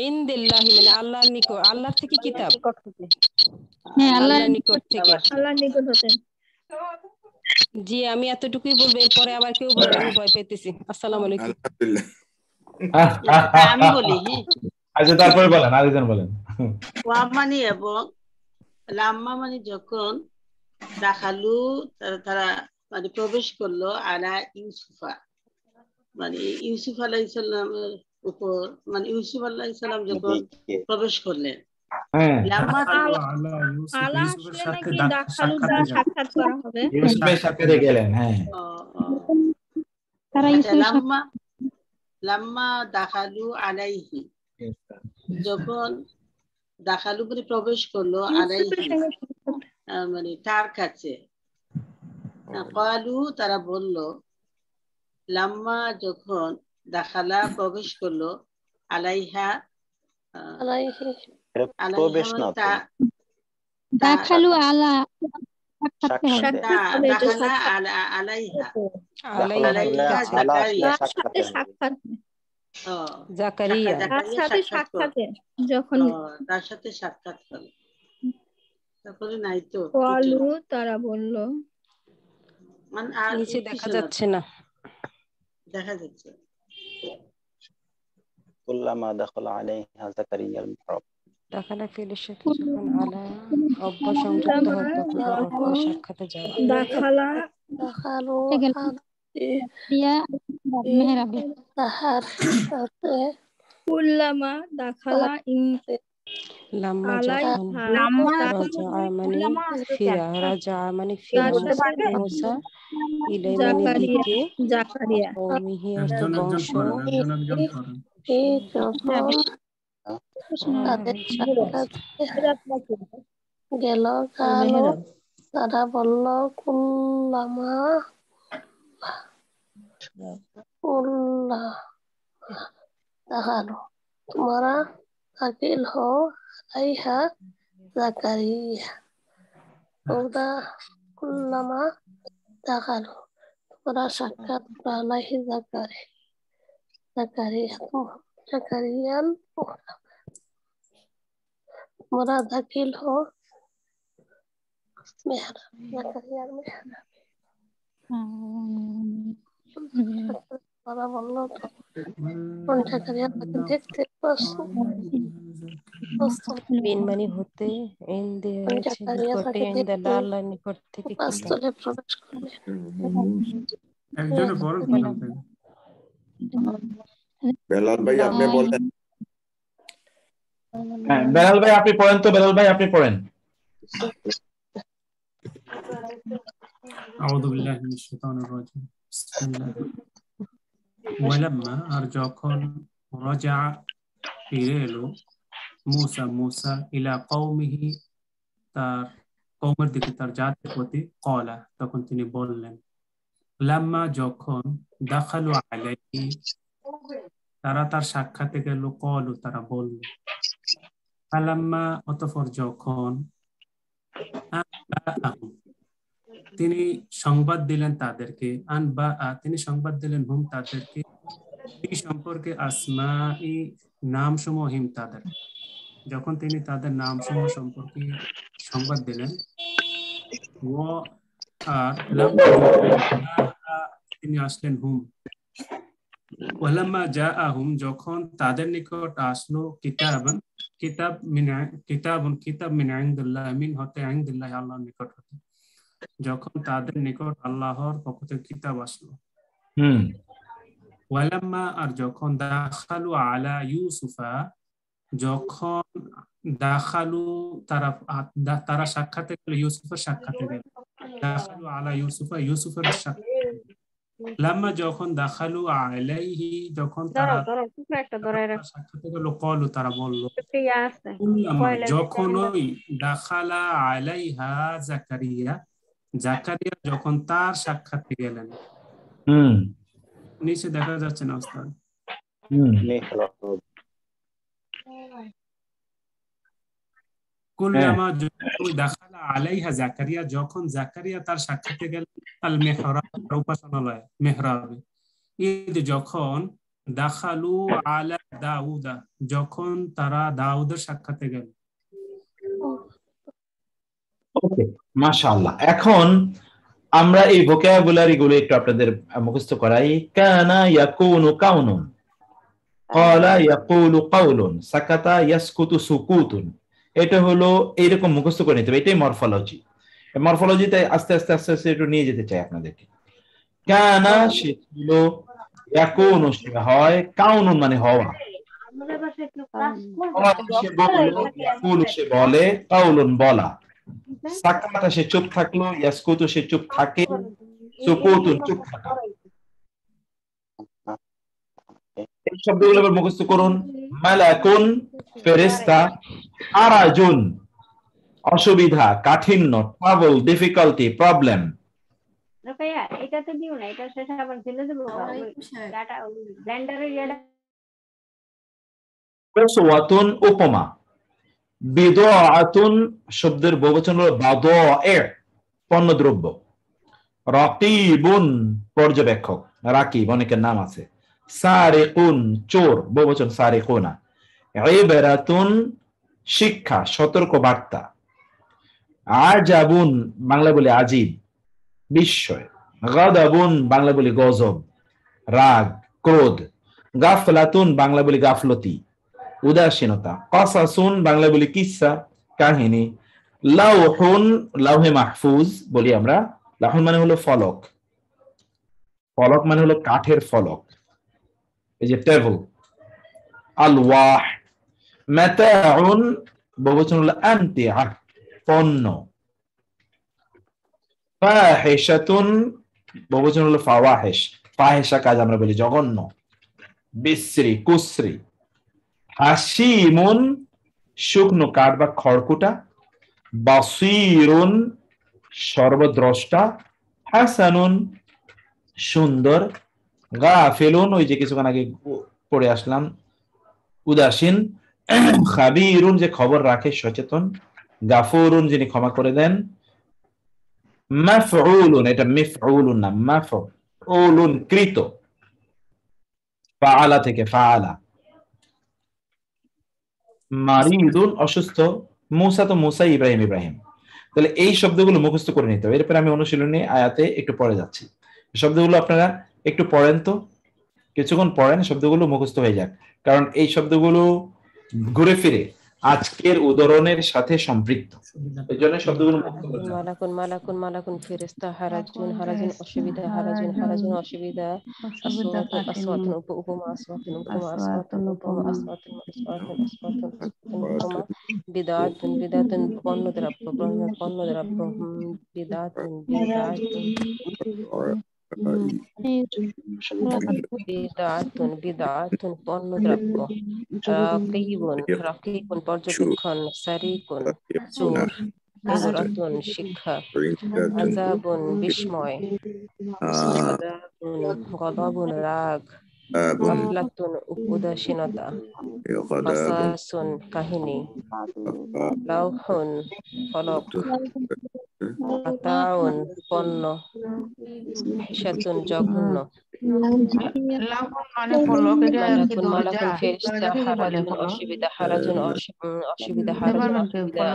ইনদিল্লাহি মানে আল্লাহর নিকট, আল্লাহর থেকে কিতাব, আল্লাহর নিকট থেকে। জি আমি এতটুকুই বলবো, এরপরে আবার কেউ বলেন, আমি ভয় পেতেছি। আসসালামু আলাইকুম। আমি বলি। আচ্ছা তারপরে বলেন, আরেকজন বলেন। ওয়া মানে এবং লাম্মা মানে যখন, দাখালু তারা মানে প্রবেশ করলো, আলা ইউসুফা মানে ইউসুফ আলাইহিস সালামের উপর, মানে ইউসুফ আলাইহিস সালাম যখন প্রবেশ করলেন। লাম্মা দাখালু আলাইহি, যখন দাখালু করে প্রবেশ করলো, আলাইহি মানে তার কাছে। ক্বালু তারা বলল, লাম্মা যখন দাখালা প্রবেশ করলো, আলাইহা দাখালু আলা জাকারিয়া তার সাথে সাক্ষাৎ করলো। তারপরে নাই তো ক্বালু তারা বলল, আর নিচে দেখা যাচ্ছে না, দেখা যাচ্ছে কুল্লামা দাখালা আলাইহা যাকারিয়া আল-মিহরাব। দাখালা ফিলের সাথে যখন আলা অব্যয় সংযুক্ত হয় তখন তার অর্থ সাক্ষাতে যাওয়া। দাখালা দাখালু ইয়া মেহরাবে, তাহার সাথে কুল্লামা দাখালা ইন লাম্মা যখন রাজা মানে ফিরা, রাজা মানে ফিরা মুসা ইলাইহির দিকে, জাকারিয়া কওমিহি অর্থ বংশ, তাদের সাক্ষাৎ গেল, কালো তারা বলল, কুল্লামা দাখালো তোমরা দাখিল হো আলাইহা যাকারিয়া, কুল্লামা দাখালো তোমরা সাক্ষাৎ আলাইহি জাকারিয়াল তোমরা দাখিল হো মেহরাব, জাকারিয়ার মেহরাব। তারা বলল, কোন জাকারিয়া তাকে দেখতে বিন মানে হতে, ইনদে হচ্ছে নিকটে, ইনদাল্লাহ আল্লাহর নিকট থেকে বাস্তবে প্রবেশ করবে। একজনে পড়ুন। বেলাল ভাই আপনি বলেন। হ্যাঁ বেলাল ভাই আপনি পড়েন তো, বেলাল ভাই আপনি পড়েন। আউযু বিল্লাহি মিনাশ শাইতানির রাজিম। বিসমিল্লাহ। ওয়ালাম্মা আর যখন রাজা ফিরে এলো মুসা ইলা কওমিহি তার কওমের দিকে, তার জাতির প্রতি, ক্বালা তখন তিনি বললেন, লাম্মা যখন দাখালু আলাইহি তারা তার সাক্ষাতে গেল, ক্বালু তারা বলল, ফালাম্মা অতঃপর যখন তিনি সংবাদ দিলেন তাদেরকে, তিনি সংবাদ দিলেন হুম তাদেরকে, এই সম্পর্কে আসমাই নামসমূহ, হিম তাদের, যখন তিনি তাদের নামসমূহ সম্পর্কে সংবাদ দিলেন, ও আর তিনি আসলেন হুম, ওয়ালাম্মা জাআহুম যখন তাদের নিকট আসলো, কিতাব মিন ইনদিল্লাহ, মিন হতে ইনদিল্লাহ আল্লাহর নিকট হতে, যখন তাদের নিকট আল্লাহর পক্ষ থেকে কিতাব আসলো। ওয়ালাম্মা আর যখন দাখালু আলা ইউসুফা যখন দাখালু তারা সাক্ষাতে গেল, ইউসুফের সাক্ষাতে গেল, দাখালু আলা ইউসুফা ইউসুফের সাক্ষাতে গেল, লাম্মা যখন দাখালু আলাইহি যখন তারা সাক্ষাতে গেল, ক্বালু তারা বলল, যখনই দাখালা আলাইহা যাকারিয়া জাকারিয়া যখন তার সাক্ষাতে গেলেন, নিচে দেখা যাচ্ছে না ওস্তাদ, কুল্লামা দাখালা আলাইহা জাকারিয়া যখন জাকারিয়া তার সাক্ষাতে গেলেন, আল মিহরাব উপাসনালয় মেহরাবে, ঈদ যখন দাখালু আলা দাউদা যখন তারা দাউদের সাক্ষাতে গেল। ওকে মাশাআল্লাহ। এখন আমরা এই ভোকাবুলারি গুলো একটু আপনাদের মুখস্থ করাই। কানা ইয়াকুনু কাউনুন, ক্বালা ইয়াকুলু কাউলুন, সাকাতা ইয়াসকুতু সুকুতুন, এটা হলো এইরকম মুখস্থ করে নিতে হবে। এটাই মরফোলজি। মরফোলজিতে আস্তে আস্তে আস্তে আস্তে একটু নিয়ে যেতে চাই আপনাদেরকে। কানা সে ছিল, ইয়াকুনু সে হয়, কাউনুন মানে হওয়া, সে বলে, কাউলুন বলা, সাকাতা সে চুপ থাকলো, ইয়াসকুতু সে চুপ থাকে, সুকুতুন চুপ থাকা। এই শব্দগুলো আবার মুখস্থ করুন। মালাকুন ফেরেশতা, আরাজুন অসুবিধা, কাঠিন্য, ট্রাবল, ডিফিকাল্টি, প্রবলেম। রুকাইয়া এটাতে দিও না, এটা শেষে আবার ফেলে দেব, ডাটা ব্লেন্ডারে ইয়াটা। উসওয়াতুন উপমা, বিদআতুন শব্দের বহুবচন হলো বাদআ পণ্যদ্রব্য, রাকিবুন পর্যবেক্ষক, রাকিব অনেকের নাম আছে, সারিকুন চোর বহুবচন সারিকুনা, ইবরাতুন শিক্ষা সতর্ক বার্তা, আজাবুন বাংলা বলি আজীব, বিস্ময়। গাদাবুন বাংলা বলি গজব, রাগ, ক্রোধ। গাফলাতুন বাংলা বলি গাফলতি, উদাসীনতা। কাসাসুন বাংলা বলি কিসসা, কাহিনী। লাউহুন লাউহে মাহফুজ বলি আমরা, লাউহুন মানে হলো ফলক, ফলক মানে হলো কাঠের ফলক, এই যে টেবল। আলওয়াহ। মাতাউন বহুবচন হলো আমতিয়া, পণ্য। ফাহিশাতুন বহুবচন হলো ফাওয়াহিশ, ফাহিশা কাজ আমরা বলি জঘন্য, বিশ্রী, কুশ্রী। হাসিমুন শুকনো কাঠ বা খড়কুটা। বাসীরুন সর্বদ্রষ্টা। হাসানুন সুন্দর। গাফিলুন ওই যে কিছুক্ষণ আগে পড়ে আসলাম উদাসীন। খাবীরুন যে খবর রাখে, সচেতন। গাফুরুন যিনি ক্ষমা করে দেন। মাফউলুন এটা মিফউলুন না, মাফউলুন কৃত, ফাআলা থেকে ফাআলা। মারিদুন অসুস্থ। মুসা তো মুসা, ইব্রাহিম ইব্রাহিম। তাহলে এই শব্দগুলো মুখস্থ করে নিতে হবে। এরপর আমি অনুশীলনী আয়াতে একটু পড়ে যাচ্ছি। শব্দগুলো আপনারা একটু পড়েন তো, কিছুক্ষণ পড়েন, শব্দগুলো মুখস্থ হয়ে যাক, কারণ এই শব্দগুলো ঘুরে ফিরে আজকের উদাহরণের সাথে সম্পৃক্ত। এই জন্য শব্দগুলো মালাকুন মালাকুন মালাকুন ফেরেশতা। হারাজুন হারাজুন অসুবিধা, হারাজুন হারাজুন অসুবিধা। আসওয়াতুন আসওয়াতুন উপমা, আসওয়াতুন উপমা, আসওয়াতুন উপমা, আসওয়াতুন আসওয়াতুন আসওয়াতুন উপমা। বিদআতুন বিদআতুন পণ্যদ্রব্য, পণ্যদ্রব্য। বিদআতুন বিদআতুন বিদআতুন বিদআতুন পণ্যদ্রব্য। রাকিবুন রাকিবুন পর্যবেক্ষণ। সারিকুন চোর। ইবরাতুন শিক্ষা। আযাবুন বিস্ময়। গদাবুন রাগ। গাফলাতুন উদাসীনতা। কাসাসুন কাহিনী। লাউহুন ফলক। মাতাউন পণ্য। ফাহিশাতুন জঘন্য। মালাকুন মালাকুন ফেরেশতা। হারাজুন অসুবিধা, হারাজুন অসুবিধা, হারাজুন অসুবিধা।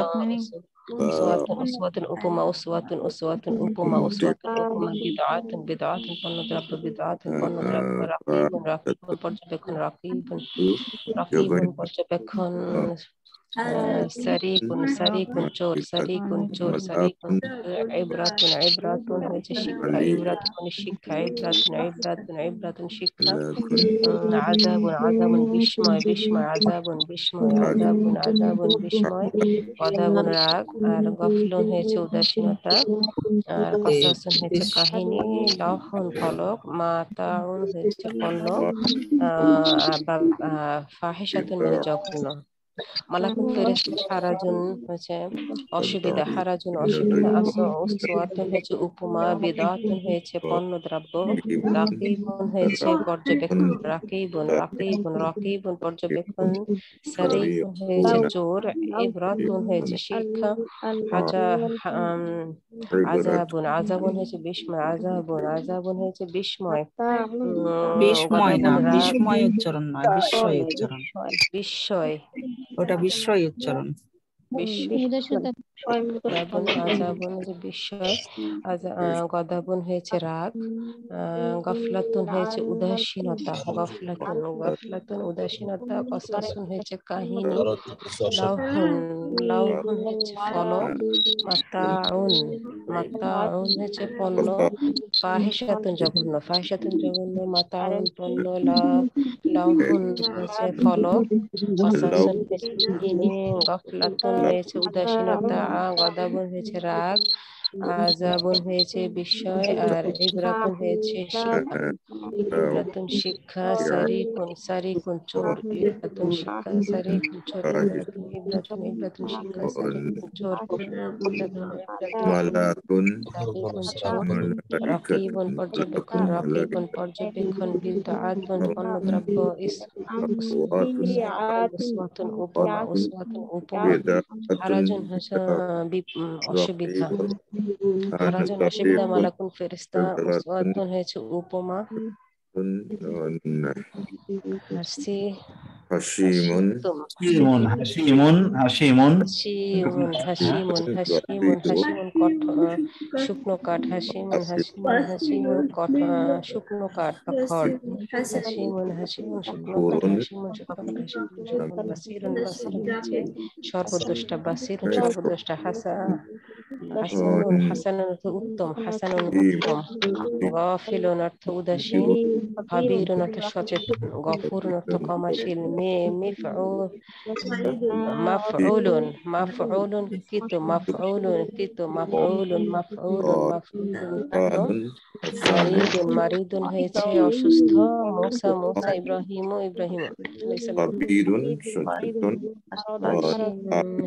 উসওয়াতুন উসওয়াতুন উপমা, উসওয়াতুন উসওয়াতুন উপমা, উসওয়াতুন উপমা। বিদআতুন বিদআতুন পণ্যদ্রব্য, বিদআতুন পণ্যদ্রব্য। রাকিবুন রাকিবুন পর্যবেক্ষণ, রাকিবুন রাকিবুন পর্যবেক্ষণ। সারিকুন সারিকুন চোর, সারিকুন চোর, সারিকুন। ইবরাতুন ইবরাতুন হয়েছে শিক্ষা, ইবরাতুন শিক্ষা, ইবরাতুন ইবরাতুন ইবরাতুন শিক্ষা। আযাবুন আযাবুন বিস্ময়, বিস্ময়, আযাবুন বিস্ময়, আযাবুন আযাবুন বিস্ময়। গদাবুন রাগ, আর গফলুন হয়েছে উদাসীনতা, আর কাসাসুন হয়েছে কাহিনী। লাউহুন ফলক, মাতাউন হয়েছে পণ্য, ফাহিশাতুন মানে জঘন্য। মালাকুন ফেরেশতা। হারাজুন হচ্ছে অসুবিধা, হারাজুন অসুবিধা। আসওয়াতুন হয়েছে উপমা, বিদআতুন হয়েছে পণ্যদ্রব্য। রাকিবুন হয়েছে পর্যবেক্ষণ, রাকিবুন রাকিবুন রাকিবুন পর্যবেক্ষণ। সারিকুন হয়েছে চোর, ইবরাতুন হয়েছে শিক্ষা। আযাবুন আযাবুন হয়েছে বিস্ময়, আযাবুন আযাবুন হয়েছে বিস্ময়। বিস্ময় না, বিস্ময় উচ্চারণ নয়, বিস্ময় উচ্চারণ। বিস্ময়, ওটা বিস্ময় উচ্চারণ। আযাবুন হয়েছে বিস্ময়। গদাবুন হয়েছে রাগ। গফলাতুন হয়েছে উদাসীনতা, গফলাতুন গফলাতুন উদাসীনতা। কাসাসুন হয়েছে কাহিনী। লাউহুন লাউহুন হয়েছে ফলক। মাতাউন মাতাউন হয়েছে পণ্য। ফাহিশাতুন জঘন্য, ফাহিশাতুন জঘন্য। মাতাউন পণ্য। লাউহুন হয়েছে ফলক। কাসাসুন হয়েছে কাহিনী। গফলাতুন হয়েছে উদাসীনতা। গদাবুন হয়েছে রাগ। আযাবুন হয়েছে বিস্ময়, আর ইবরাতুন হয়েছে শিক্ষা, ইবরাতুন শিক্ষা। সারিকুন সারিকুন চোর, ইবরাতুন শিক্ষা, সারিকুন চোর। ইবরাতুন ইবরাতুন ইবরাতুন শিক্ষা, সারিকুন চোর। মালাকুন চোর। রাকিবুন পর্যবেক্ষণ, রাকিবুন পর্যবেক্ষণ। বিদআতুন পণ্যদ্রব্য। উসওয়াতুন উপমা, উসওয়াতুন উপমা। হারাজুন অসুবিধা, হারাজুন অসুবিধা। মালাকুন ফেরেশতা। উসওয়াতুন হয়েছে উপমা। হাসিমুন হাসিমুন হাসিমুন হাসিমুন হাসিমুন হাসিমুন হাসিমুন হাসিমুন কঠ শুকনো কাঠ হাসিমুন হাসিমুন হাসিমুন কঠ শুকনো কাঠ বা খড় হাসিমুন হাসিমুন শুকনো কাঠ হাসিমুন শুকনো কাঠ হাসিমুন শুকনো বাসিরুন বাসিরুন হচ্ছে সর্বদ্রষ্টা বাসিরুন সর্বদ্রষ্টা হাসানুন হাসানুন অর্থ উত্তম হাসানুন উত্তম গাফিলুন অর্থ উদাসীন হাবিরুন অর্থ সচেতন গফুরুন অর্থ ক্ষমাশীল মাফউলুন মাফউলুন কিতু মাফউলুন কিতু মাফউলুন মাফউলুন মাফউলুন মারিদুন মারিদুন হয়েছে অসুস্থ মুসা মুসা ইব্রাহিম ইব্রাহিম হাবিরুন সচেতন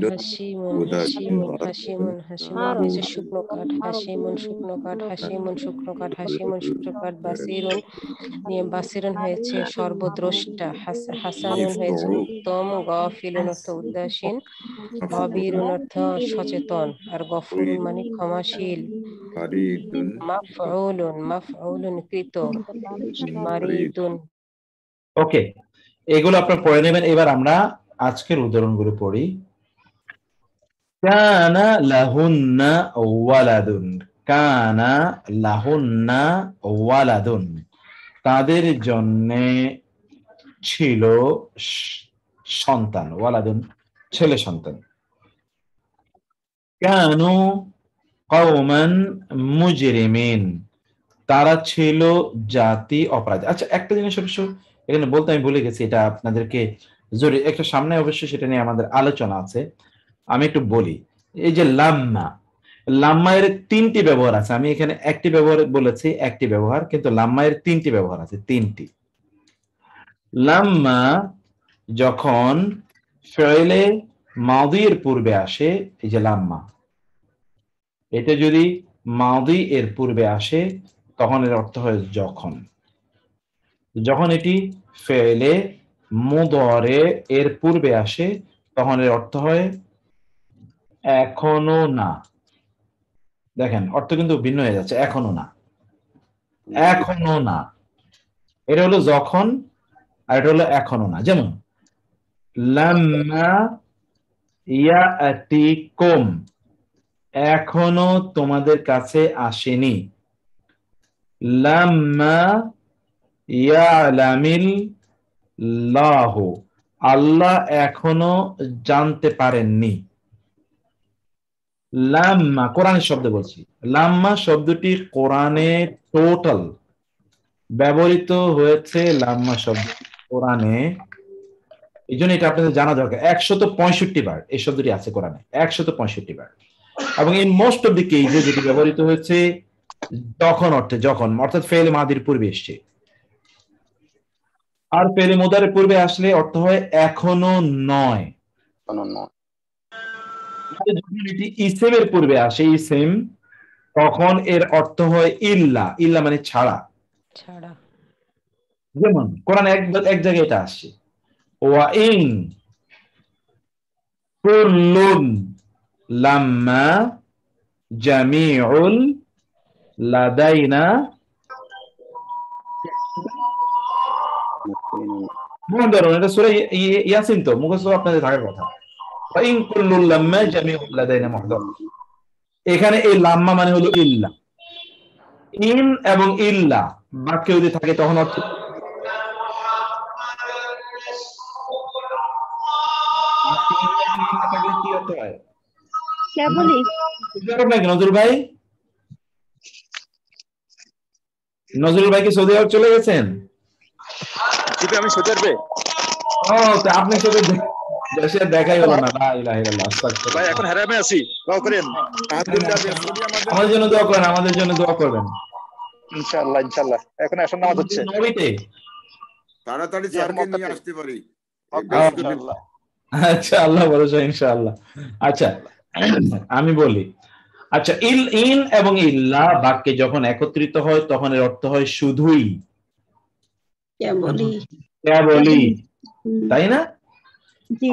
হাসিমুন হাসিমুন হাসিমুন হাসিমুন হয়েছে শুকনো কাঠ হাসিমুন শুকনো কাঠ হাসিমুন শুকনো কাঠ হাসিমুন শুকনো কাঠ বাসিরুন বাসিরুন হয়েছে সর্বদ্রষ্টা হাসানুন হয়েছে উত্তম গাফিলুন অর্থ উদাসীন হাবিরুন অর্থ সচেতন আর গফুরুন মানে ক্ষমাশীল মাফউলুন মাফউলুন কৃত মারিদুন। ওকে, এগুলো আপনারা পড়ে নেবেন। এবার আমরা আজকের উদাহরণগুলো পড়ি। কানা লাহুন্না ওয়ালাদুন, কানা লাহুন্না ওয়ালাদুন, তাদের জন্য ছিল সন্তান, ওয়ালাদুন ছেলে সন্তান। কানু কওমান মুজরিমিন, তারা ছিল জাতি অপরাধী। আচ্ছা, একটা জিনিস অবশ্য এখানে বলতে আমি ভুলে গেছি, এটা আপনাদেরকে জরুরি, একটা সামনে অবশ্যই সেটা নিয়ে আমাদের আলোচনা আছে, আমি একটু বলি। এই যে লাম্মা, লাম্মা এর তিনটি ব্যবহার আছে। আমি এখানে একটি ব্যবহার বলেছি, একটি ব্যবহার, কিন্তু লাম্মা এর তিনটি ব্যবহার আছে, তিনটি। লাম্মা যখন ফেলে মাদির পূর্বে আসে, এই যে লাম্মা, এটা যদি মাদি এর পূর্বে আসে তখন এর অর্থ হয় যখন। যখন এটি ফেলে মুদরে এর পূর্বে আসে তখন এর অর্থ হয় এখনো না। দেখেন অর্থ কিন্তু ভিন্ন হয়ে যাচ্ছে, এখনো না, এখনো না। এটা হলো যখন, আর এটা হলো এখনো না। যেমন লাম্মা ইয়াতিকুম, এখনো তোমাদের কাছে আসেনি। লাম্মা ইয়ালামিল্লাহু, আল্লাহ এখনো জানতে পারেননি। লাম্মা কোরআনের শব্দ বলছি, লাম্মা শব্দটি কোরআনে টোটাল ব্যবহৃত হয়েছে। লাম্মা শব্দ কোরআনে, এই জন্য এটা আপনাদের জানা দরকার, 165 বার এই শব্দটি আছে কোরআনে, 165 বার। এবং এই মোস্ট অফ দি কেসে যেটি ব্যবহৃত হয়েছে যখন অর্থে, যখন অর্থাৎ ফেলে মাদির পূর্বে এসছে। আর ফেলে মুদারের পূর্বে আসলে অর্থ হয় এখনো নয়। যখন এটি ইসেমের পূর্বে আসে, ইসেম, তখন এর অর্থ হয় ইল্লা, ইল্লা মানে ছাড়া, ছাড়া। যেমন কোরআন এক জায়গায় এটা আসছে, ওয়া ইন কুল্লুন লাম্মা জামিউল লাদাইনা, মনে ধরুন এটা সূরা ইয়াসিন, তো মুখস্থ আপনাদের থাকার কথা। ওয়া ইন কুল্লুন লাম্মা জামিউল লাদাইনা মুহদার, এখানে এই লাম্মা মানে হলো ইল্লা। ইন এবং ইল্লা বাক্যে যদি থাকে তখন অর্থ কি অর্থ হয়? নজরুল ভাই, নজরুল ভাই কি সৌদি আরব চলে গেছেন? আমি সৌদি আরবে। ও, তো আপনি সাথে দেশে দেখাই হলো না। লা ইলাহা ইল্লাল্লাহ, আস্তাগফিরুল্লাহ। ভাই এখন হারামে আছি, দোয়া করেন। আমাদের জন্য দোয়া করেন, আমাদের জন্য দোয়া করবেন ইনশাআল্লাহ ইনশাআল্লাহ। এখন আসর নামাজ হচ্ছে, তাড়াতাড়ি স্যারকে নিয়ে আসতে পারি। আচ্ছা, আল্লাহ ভরসা, ইনশাআল্লাহ। আচ্ছা, আমি বলি। আচ্ছা, ইন এবং ইল্লা বাক্যে যখন একত্রিত হয় তখন এর অর্থ হয় শুধুই, কেবলই, তাই না?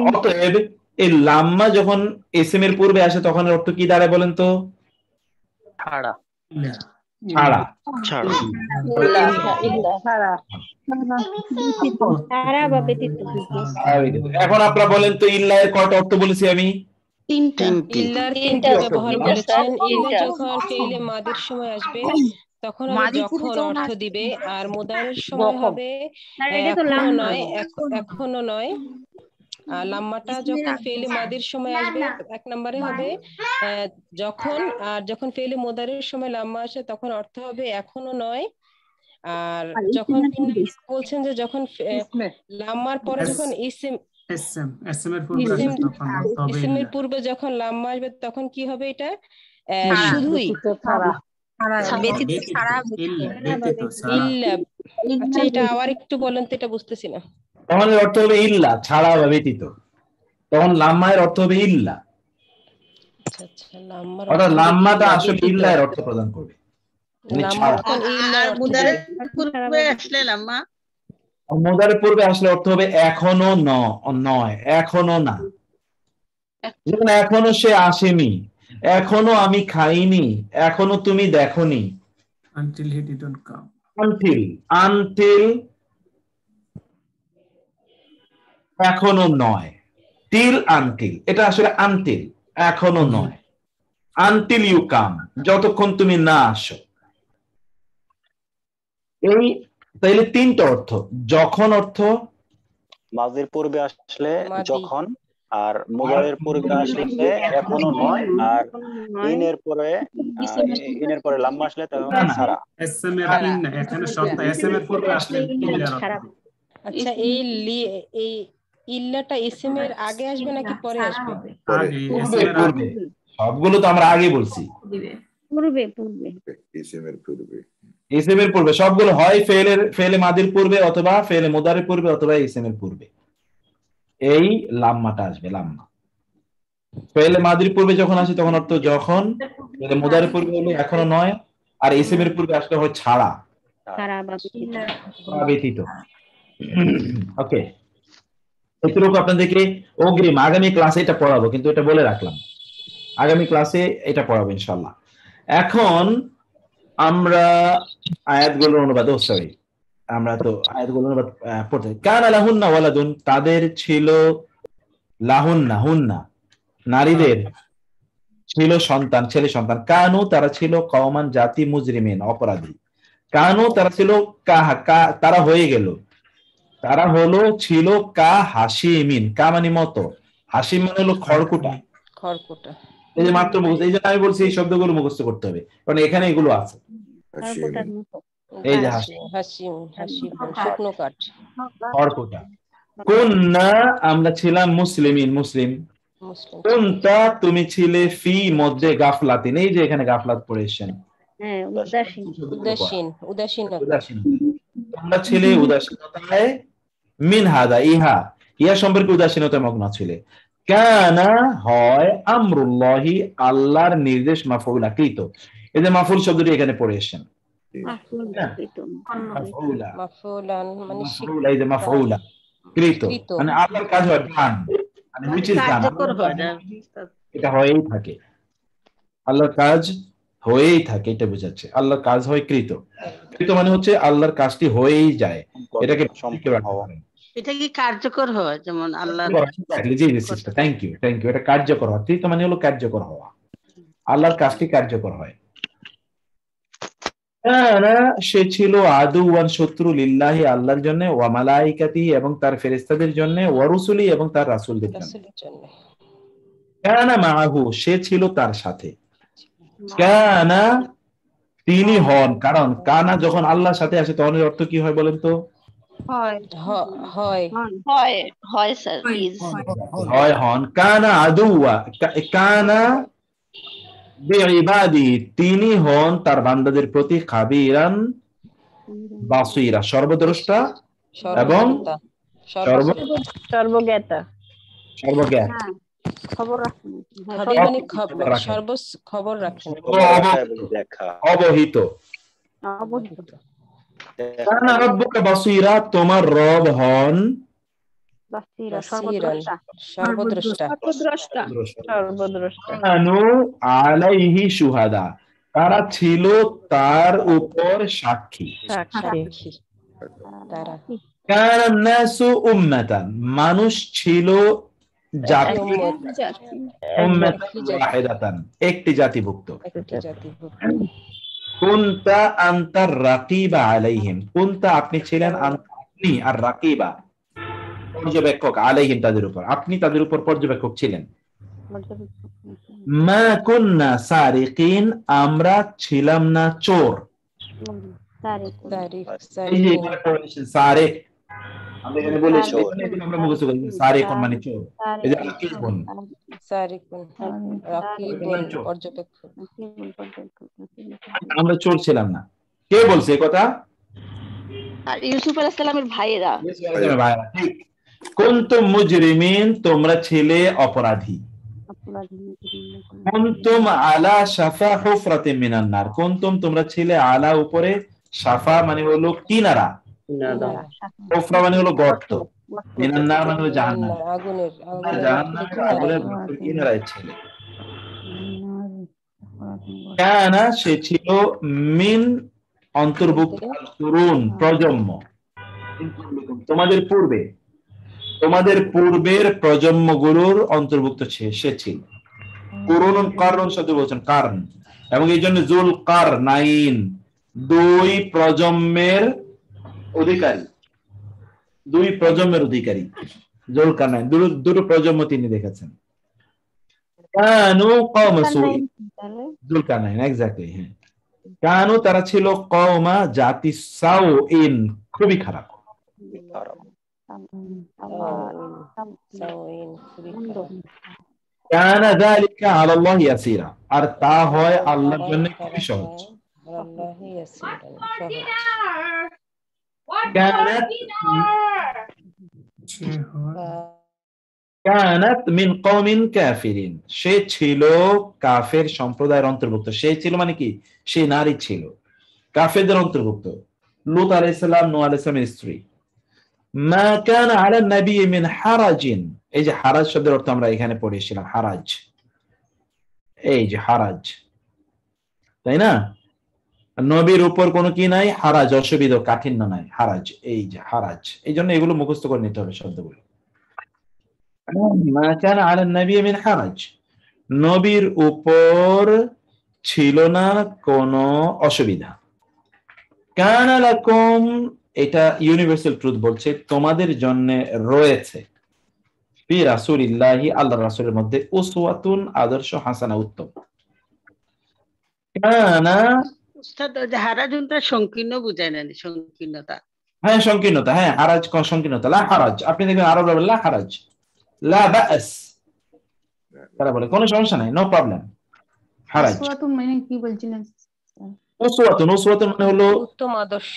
অতএব এই লাম্মা যখন ইসমের পূর্বে আসে তখন এর অর্থ কি দাঁড়ায় বলেন তো? ছাড়া। ছাড়া। এখন আপনারা বলেন তো ইল্লা এর কয়টা অর্থ বলেছি আমি? ইল্লার তিনটা ব্যবহার বলেছেন। ইল্লা যখন ফেইলে মাদির সময় আসবে তখন হবে যখন অর্থ দিবে, আর মুদারের সময় হবে এখনো নয়, এখনো নয়। আর লাম্মাটা যখন ফেইলে মাদির সময় আসবে এক নম্বরে হবে যখন, আর যখন ফেইলে মুদারের সময় লাম্মা আসে তখন অর্থ হবে এখনো নয়। আর যখন বলছেন যে যখন লাম্মার পরে যখন ইসমের পূর্বে যখন লাম্মা আসবে তখন কি হবে? এটা শুধুই ইল্লা। আচ্ছা, এটা আবার একটু বলেন তো, এটা বুঝতেছি না। তখন অর্থ হবে ইল্লা, ছাড়া বা ব্যতীত। তখন লাম্মায়ের অর্থ হবে ইল্লা। আচ্ছা আচ্ছা, লাম্মার অর্থাৎ লাম্মাটা আসলে ইল্লা এর অর্থ প্রদান করবে। মুদারের পূর্বে আসলে অর্থ হবে এখনো নয়, এখনো না। যেমন এখনো সে আসেনি, এখনো আমি খাইনি, এখনো তুমি দেখোনি। until he didn't come. until এখনো নয়, till until, এটা আসলে until, এখনো নয়। until you come, যতক্ষণ তুমি না আসো। এই তাইলে তিনটা অর্থ। যখন অর্থ মাজির পূর্বে আসলে যখন, আর মুদারের পূর্বে আসলে এখনো নয়, আর ইনের পরে লাম্মা আসলে তখন ছাড়া। আচ্ছা, এই ইল্লাটা ইসমের আগে আসবে নাকি পরে আসবে? সবগুলো তো আমরা আগে বলছি, ইসমের পূর্বে সবগুলো হয় ফেলে মাদির পূর্বে অথবা ফেলে মুদারের পূর্বে অথবা ইসমের পূর্বে এই লাম্মাটা আসবে। লাম্মা ফেলে মাদির পূর্বে যখন আসে তখন অর্থ যখন, ফেলে মুদারের পূর্বে হলে এখনো নয়, আর ইসমের পূর্বে আসলে হয় ছাড়া ব্যতীত। ওকে, এতটুকু আপনাদেরকে অগ্রিম আগামী ক্লাসে এটা পড়াবো, কিন্তু এটা বলে রাখলাম আগামী ক্লাসে এটা পড়াবো ইনশাআল্লাহ। এখন আমরা আয়াতগুলোর অনুবাদ, সরি আমরা তো আয়াতগুলোর অনুবাদ পড়তে। কানা লাহুন্না ওয়ালাদুন, তাদের ছিল, লাহুন্না হুন্না নারীদের ছিল সন্তান, ছেলে সন্তান। কানু তারা ছিল কওমান জাতি মুজরিমিন অপরাধী। কানু তারা ছিল তারা হয়ে গেল, তারা হলো ছিল কা হাসিমিন, কা মানে মতো, হাসিম মানে হলো খড়কুটা। এই যে মাত্র মুখস্থ, এই যে আমি বলছি এই শব্দগুলো মুখস্থ করতে হবে, কারণ এখানে এগুলো আছে। এই যে হাসিম, শুকনো কাঠ, খড়কুটা। কুন্না আমরা ছিলাম মুসলিমিন মুসলিম। কুনতা তুমি ছিলে ফি মধ্যে গাফলাতিন, এই যে এখানে গাফলাত পড়েছেন, তোমরা ছিলে উদাসীনতায়, মিন হাদা ইহা সম্পর্কে উদাসীনতায় মগ্ন ছিলে। কানা হয় আমরুল্লাহি আল্লাহর নির্দেশ, মাফউলা কৃত। এই যে মাফউল শব্দটি এখানে পড়ে এসেছেন, এই যে মাফউলা কৃত মানে আল্লাহর কাজ হয় ডান, মানে which is done, এটা হয়েই থাকে, আল্লাহর কাজ হয়েই থাকে, এটা বোঝাচ্ছে আল্লাহর কাজ হয় কৃত। কৃত মানে হচ্ছে আল্লাহর কাজটি হয়েই যায়, এটাকে এটা কি কার্যকর হয়? যেমন আল্লাহ, জি সিস্টার, থ্যাংক ইউ এটা কার্যকর হওয়া, কৃত মানে হলো কার্যকর হওয়া, আল্লাহর কাজটি কার্যকর হয়। সে ছিল আদুওয়ান শত্রু, লিল্লাহি আল্লাহর জন্য, ওয়া মালাইকাতিহি এবং তার ফেরেশতাদের জন্য, ওয়া রুসুলি এবং তার রাসূলদের জন্য। কানা মাআহু সে ছিল তার সাথে, কানা তিনি হন, কারণ কানা যখন আল্লাহর সাথে আসে তখন এর অর্থ কি হয় বলেন তো? হয় হন। কানা আদুওয়া, কানা বিইবাদি তিনি হন তার বান্দাদের প্রতি, খাবিরান বাসীরা সর্বদ্রষ্টা এবং সর্বজ্ঞাতা, অবহিত। কানা রাব্বুকা বাসীরা তোমার রব হন সর্বদ্রষ্টা। কানু আলাইহি শুহাদা তারা ছিল তার উপর সাক্ষী। কানা নাসু উম্মাতান, মানুষ ছিল জাতি, উম্মাতান ওয়াহিদাতান, একটি জাতিভুক্ত। কুনতা আনতার রাকিবা আলাইহিম, কুনতা আপনি ছিলেন, আপনি আর রাকিবা পর্যবেক্ষক, আলাইহিম তাদের উপর, আপনি তাদের উপর পর্যবেক্ষক ছিলেন। মা কুন্না সারিকিন, আমরা ছিলাম না চোর। সারিক আমরা এখানে বলেছি, আমরা মুখস্থ করি সারিকুন মানে চোর, এই যে রাকিবুন, সারিকুন রাকিবুন পর্যবেক্ষক, আমরা চোর ছিলাম না। কে বলছে এই কথা? আর ইউসুফ আলাইহিস সালামের ভাইয়েরা। ঠিক। কুনতুম মুজরিমিন, তোমরা ছিলে অপরাধী। কুনতুম আলা শাফা হুফরাতিন মিনান নার, কুনতুম তোমরা ছিলে আলা উপরে, শাফা মানে হলো কিনারা, হুফরা মানে হলো গর্ত, মিনান নার মানে হলো জাহান্নাম, জাহান্নামের আগুনের গর্তের কিনারায় ছিলে। কানা সে ছিল, মিন অন্তর্ভুক্ত, কুরুন প্রজন্ম, তোমাদের পূর্বে, তোমাদের পূর্বের প্রজন্মগুলোর অন্তর্ভুক্ত সে ছিল। কুরুন কারণ শব্দ বলছেন কারণ, এবং এই জন্য জুল কারনাইন দুই প্রজন্মের অধিকারী, দুই প্রজন্মের অধিকারী জুল কারনাইন, দুটো প্রজন্ম তিনি দেখেছেন। কানু কওম সুইন, জুল কারনাইন এক্স্যাক্টলি, হ্যাঁ। কানু তারা ছিল, কওমা জাতি, সাউইন খুবই খারাপ। কানা যালিকা আলাল্লাহি ইয়াসিরা, আর তা হয় আল্লাহর জন্য খুবই সহজ। কানাত মিন কওমিন কাফিরিন, সে ছিল কাফের সম্প্রদায়ের অন্তর্ভুক্ত। সে ছিল মানে কি, সে নারী ছিল, কাফেরদের অন্তর্ভুক্ত। লূত আলাইহিস সালাম নূহ আলাইহিস সালামের স্ত্রী। মা কানা আলা নবী মিন হারাজিন, এই যে হারাজ শব্দের অর্থ আমরা এখানে পড়েছিলাম, হারাজ, এই যে হারাজ, তাই না? নবীর উপর কোনো কি নাই, হারাজ, অসুবিধা, কাঠিন্য নাই, হারাজ, এই যে হারাজ। এই জন্য এগুলো মুখস্থ করে নিতে হবে শব্দগুলো। মা কানা আলা নবী মিন হারাজ, নবীর উপর ছিল না কোনো অসুবিধা। কানা লাকুম, এটা ইউনিভার্সাল ট্রুথ বলছে, তোমাদের জন্য রয়েছে, ফি রাসূলিল্লাহি, আল্লাহর রাসূলের মধ্যে, উসওয়াতুন আদর্শ, হাসানা উত্তম। কানা উস্তাদ, হারাজুনটা সংকীর্ণ বুঝায় না, সংকীর্ণতা, হ্যাঁ সংকীর্ণতা, হ্যাঁ হারাজ সংকীর্ণতা, লা হারাজ, আপনি দেখবেন আরব বলে লা হারাজ, লা বাস, তারা বলে কোনো সমস্যা নাই, নো প্রবলেম। হারাজ উসওয়াতুন মানে কি বলছিলেন? উসওয়াতুন, উসওয়াতুন মানে হলো উত্তম আদর্শ,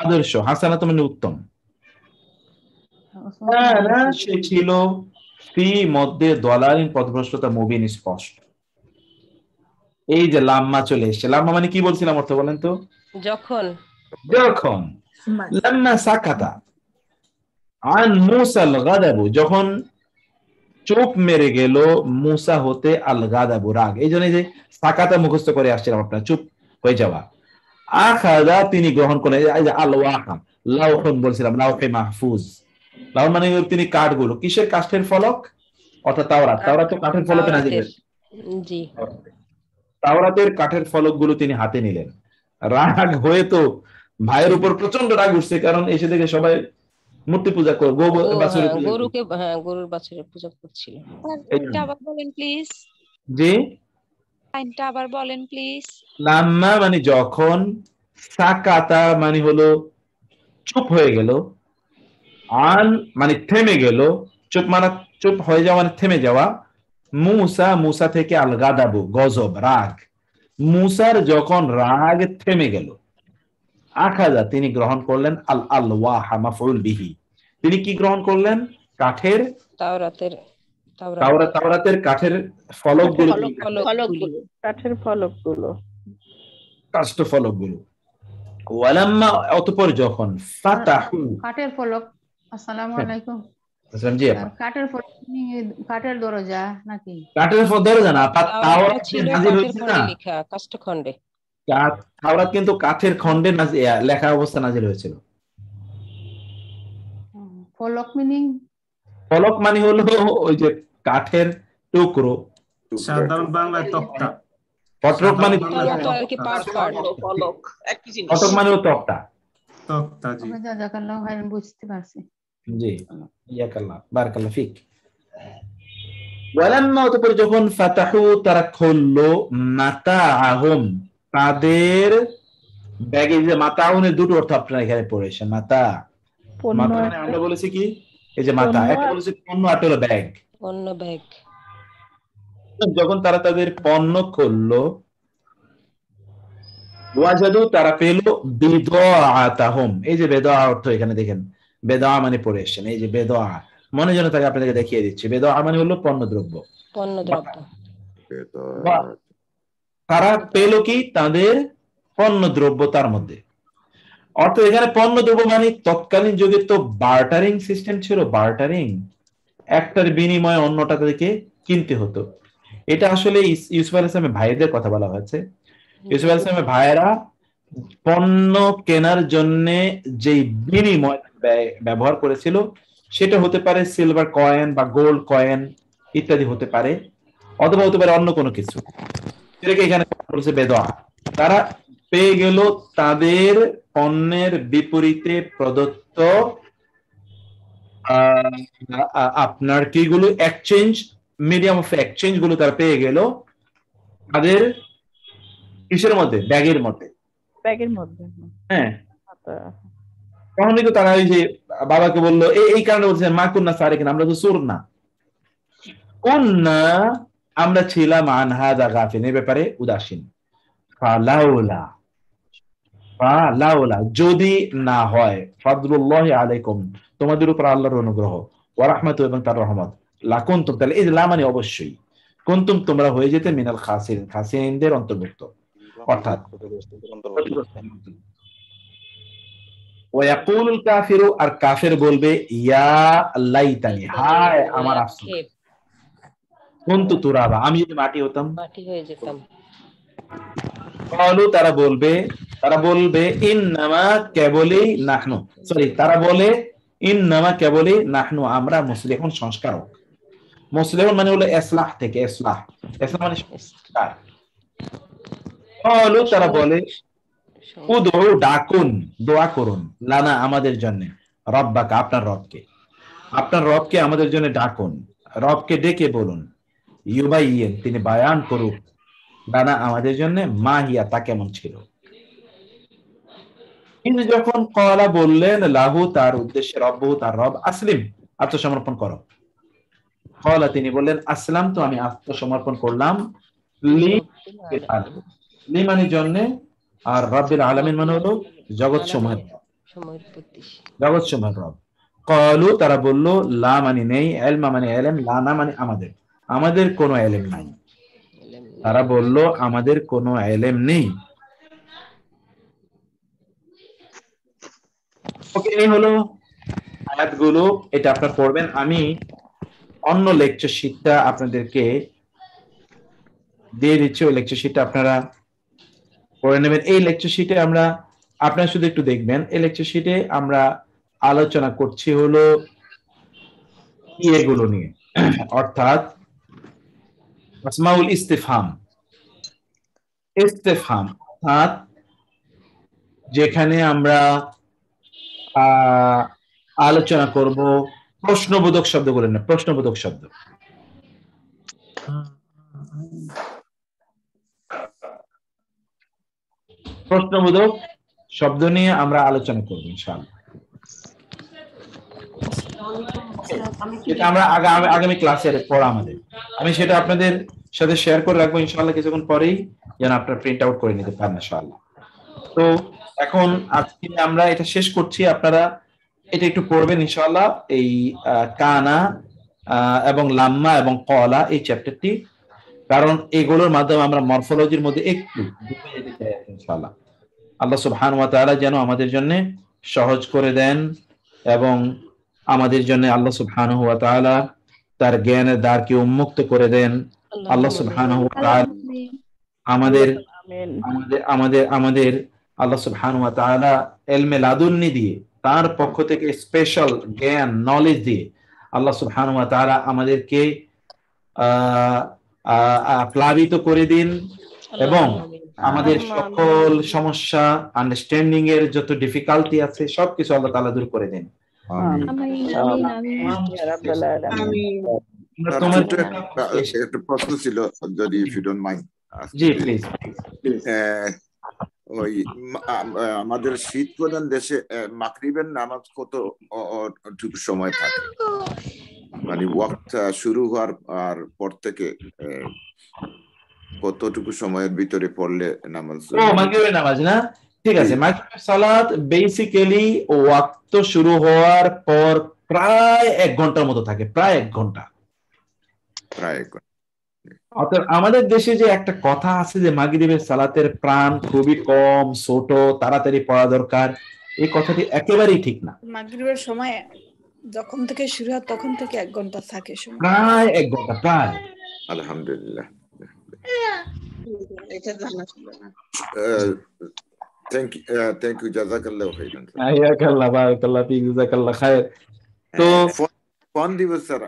আদর্শ, হাসানাত মানে উত্তম। কানা সে ছিল, ফি মধ্যে, দলালিন পথভ্রষ্টতা, মুবিন স্পষ্ট। এই যে লাম্মা চলে এসেছে, লাম্মা মানে কি বলছিলাম অর্থ বলেন তো? যখন, যখন, লাম্মা সাকাতা আন মূসা আল গাদাবু, যখন চুপ মেরে গেল মূসা হতে, আল গাদাবু রাগ, এই জন্য যে সাকাতা মুখস্থ করে আসছিলাম আপনার, চুপ হয়ে যাওয়া। আখাযা তিনি গ্রহণ করলেন, এই যে আল ওয়াহা, লাউহুন বলছিলাম, লাউহে মাহফুজ, লাউহ মানে তিনি কাঠগুলো, কিসের কাঠের ফলক, অর্থাৎ তাওরাত, তাওরাত তো কাঠের ফলকে নাজিল হয়েছে, জি, তাওরাতের কাঠের ফলকগুলো তিনি হাতে নিলেন। রাগ হয়ে তো ভাইয়ের উপর প্রচন্ড রাগ উঠছে, কারণ এসে দেখে সবাই মূর্তি পূজা করে, গরুকে, হ্যাঁ গরুর বাছুরের পূজা করছিল। এটা আবার বলেন প্লিজ, জি লাইনটা আবার বলেন প্লিজ। লাম্মা মানে যখন, সাকাতা মানে হলো চুপ হয়ে গেল, আন মানে থেমে গেল, চুপ মানে চুপ হয়ে যাওয়া মানে থেমে যাওয়া, মূসা, মূসা থেকে আল গাদাবু গজব, রাগ, মূসার যখন রাগ থেমে গেল, আখাযা তিনি গ্রহণ করলেন, আল আলওয়াহা মাফউল বিহি, তিনি কি গ্রহণ করলেন? কাঠের, তাওরাতের কাঠের ফলকগুলো, কাঠের ফলকগুলো, কাষ্ঠ ফলকগুলো। ওয়ালাম্মা অতঃপর যখন, ফাতাহু কাঠের ফলক, আসসালামু আলাইকুম, জি কাঠের ফলক কাঠের দরজা নাকি? কাঠের দরজা না, তাওরাত নাযিল হয়েছে না, লেখা কাষ্ঠখণ্ডে, তাওরাত কিন্তু কাঠের খণ্ডে লেখা অবস্থা নাজিল হয়েছিল। ফলক মিনিং, ফলক মানে হলো ওই যে কাঠের টুকরো, সাধারণ বাংলায় তক্তা। ফলক মানে ফলক একই জিনিস। ফলক মানে তক্তা। তক্তা, জি। জাযাকাল্লাহ খাইরান, বুঝতে পারছি। জি, ইয়াকাল্লাহ, বারাকাল্লাহ ফিক। ওয়ালাম্মা, অতঃপর যখন ফাতাহু, তারা খুললো, মাতাআহুম, তাদের ব্যাগে। যে মাতাউনের দুটো অর্থ আপনারা এখানে পড়েছেন। মাতা মানে আমরা বলেছি কি, এই যে মাতা, একটা বলেছি পণ্য, আর হলো ব্যাগ, পণ্য ব্যাগ। যখন তারা তাদের পণ্য খুললো, ওয়াজাদু, তারা পেল, বিদআতাহুম। এই যে বেদআ অর্থ এখানে দেখেন, বেদআ মানে পড়ে এসেছেন, এই যে বেদআ মনে যেন তাকে আপনাদেরকে দেখিয়ে দিচ্ছি। বেদআ মানে হলো পণ্যদ্রব্য। তারা পেল কি, তাদের পণ্যদ্রব্য তার মধ্যে। অর্থ এখানে পণ্যদ্রব্য মানে তৎকালীন যুগে তো বার্টারিং সিস্টেম ছিল। বার্টারিং, একটার বিনিময়ে অন্যটা থেকে কিনতে হতো। এটা আসলে ইউসুফ আলাইহিস সালামের ভাইদের কথা বলা হয়েছে। ইউসুফ আলাইহিস সালামের ভাইয়েরা পণ্য কেনার জন্য যে বিনিময় ব্যবহার করেছিল, সেটা হতে পারে সিলভার কয়েন বা গোল্ড কয়েন ইত্যাদি হতে পারে, অথবা হতে পারে অন্য কোনো কিছু। এটাকে এখানে বলেছে বেদআ। তারা পেয়ে গেল তাদের পণ্যের বিপরীতে প্রদত্ত আপনার কিগুলো, এক্সচেঞ্জ, মিডিয়াম অফ এক্সচেঞ্জ গুলো তারা পেয়ে গেল তাদের কিসের মধ্যে, ব্যাগের মধ্যে। হ্যাঁ, তখন কিন্তু তারা ওই যে বাবাকে বললো, এই কারণে বলছে মা কুন্না সারিকিন, আমরা তো চোর না, কুন্না, আমরা ছিলাম, আন হাযা গাফিলিন, এই ব্যাপারে উদাসীন। ফালাউলা, ফালাউলা, যদি না হয়, ফাদলুল্লাহি আলাইকুম, তোমাদের উপর আল্লাহর অনুগ্রহ, ওয়া রাহমাতু, এবং তার রহমত, লাকুনতুম, তাহলে এই লা মানে অবশ্যই, কুনতুম, তোমরা হয়ে যেতে, মিনাল খাসিরিন, খাসিরিনদের অন্তর্ভুক্ত, অর্থাৎ। ওয়ায়াকুলুল কাফিরু, আর কাফের বলবে, ইয়া লাইতানি, হায় আমার আফসোস, কুনতু তুরাবা, আমি যদি মাটি হতাম, মাটি হয়ে যেতাম। ক্বালু, তারা বলবে ইন্নামা, কেবলই, নাহনু, তারা বলে ইন্নামা, কেবলই, নাহনু, আমরা মুসলিহুন, সংস্কারক। মুসলিহুন মানে হলো ইসলাহ থেকে, ইসলাহ মানে সংস্কার। ক্বালু, তারা বলে, উদউ, ডাকুন, দোয়া করুন, লানা, আমাদের জন্য, রব্বাকা, আপনার রবকে আমাদের জন্য ডাকুন, রবকে ডেকে বলুন, ইউবাইয়িন, তিনি বায়ান করুক, লানা, আমাদের জন্য, মা হিয়া, তা কেমন ছিল। কিন্তু যখন ক্বালা, বললেন, লাহু, তার উদ্দেশ্যে, রব্বহু, তার রব, আসলিম, আত্মসমর্পণ করো। ক্বালা, তিনি বললেন, আসলাম, তো আমি আত্মসমর্পণ করলাম, লি মানে জন্য, আর রব্বিল আলামিন মানে হলো জগৎ সমূহের রব। ক্বালু, তারা বলল, লা মানে নেই, ইলমা মানে ইলম, লানা মানে আমাদের কোনো ইলম নাই। তারা বলল, আমাদের কোনো ইলম নেই। ওকে, এই হলো আয়াতগুলো, এটা আপনারা পড়বেন। আমি অন্য লেকচার শিটটা আপনাদেরকে দিয়ে দিচ্ছি, ওই লেকচার শিটটা আপনারা পড়ে নেবেন। এই লেকচার শিটে আপনারা শুধু একটু দেখবেন, এই লেকচার শিটে আমরা আলোচনা করছি হলো এগুলো নিয়ে, অর্থাৎ আসমাউল ইস্তিফহাম, অর্থাৎ যেখানে আমরা আলোচনা করব প্রশ্নবোধক শব্দগুলো না, প্রশ্নবোধক শব্দ। প্রশ্নবোধক শব্দ নিয়ে আমরা আলোচনা করব ইনশাআল্লাহ। এটা আমরা আগামী ক্লাসের পর আমি সেটা আপনাদের সাথে শেয়ার করে রাখবো ইনশাআল্লাহ, কিছুক্ষণ পরেই, যেন আপনারা প্রিন্ট আউট করে নিতে পারেন ইনশাআল্লাহ। তো এখন আজকে আমরা এটা শেষ করছি, আপনারা এটা একটু পড়বেন ইনশাআল্লাহ, এই কানা এবং লাম্মা এবং ক্বালা, এই চ্যাপ্টারটি, কারণ এগুলোর মাধ্যমে আমরা মরফোলজির মধ্যে একটু ঢুকে যেতে চাই ইনশাআল্লাহ। আল্লাহ সুবহানাহু ওয়া তাআলা যেন আমাদের জন্য সহজ করে দেন, এবং আমাদের জন্য আল্লাহ সুবহানাহু ওয়া তাআলা তার জ্ঞানের দ্বারকে উন্মুক্ত করে দেন। আল্লাহ সুবহানাহু ওয়া তাআলা আমাদের আমাদের আমাদের আমাদের আল্লাহ সুবহানাহু ওয়া তাআলা ইলমে লাদুন্নি দিয়ে তার পক্ষ থেকে স্পেশাল জ্ঞান নলেজ দিয়ে আল্লাহ সুবহানাহু ওয়া তাআলা আমাদেরকে প্লাবিত করে দিন এবং আমাদের সকল সমস্যা আন্ডারস্ট্যান্ডিং এর যত ডিফিকাল্টি আছে সবকিছু আল্লাহ তাআলা দূর করে দেন। তোমার একটা প্রশ্ন ছিল যদি ইফ ইউ ডোন্ট মাইন্ড। জি প্লিজ। ওই আমাদের শীত প্রধান দেশে মাগরিবের নামাজ কতটুকু সময় থাকে, মানে ওয়াক্ত শুরু হওয়ার পর থেকে কতটুকু সময়ের ভিতরে পড়লে নামাজ? মাগরিবের নামাজ না, ঠিক আছে। মাগরিবের সালাত বেসিক্যালি ওয়াক্ত শুরু হওয়ার পর প্রায় 1 ঘন্টার মতো থাকে, প্রায় 1 ঘন্টা। অতএব আমাদের দেশে যে একটা কথা আছে যে মাগরিবের সালাতের প্রাণ খুবই কম, ছোট, তাড়াতাড়ি পড়া দরকার, এই কথাটি একেবারেই ঠিক না। মাগরিবের সময় যখন থেকে শুরু হয় তখন থেকে 1 ঘন্টা থাকে সময়, প্রায় 1 ঘন্টা প্রায়। আলহামদুলিল্লাহ, এটা জানা ছিল না। Thank you, জাযাকাল্লাহু খাইরান। হায়াকাল্লাহ, বারাকাল্লাহ ফিক, জাযাকাল্লাহ খায়ের। তো ফোন দিব স্যার।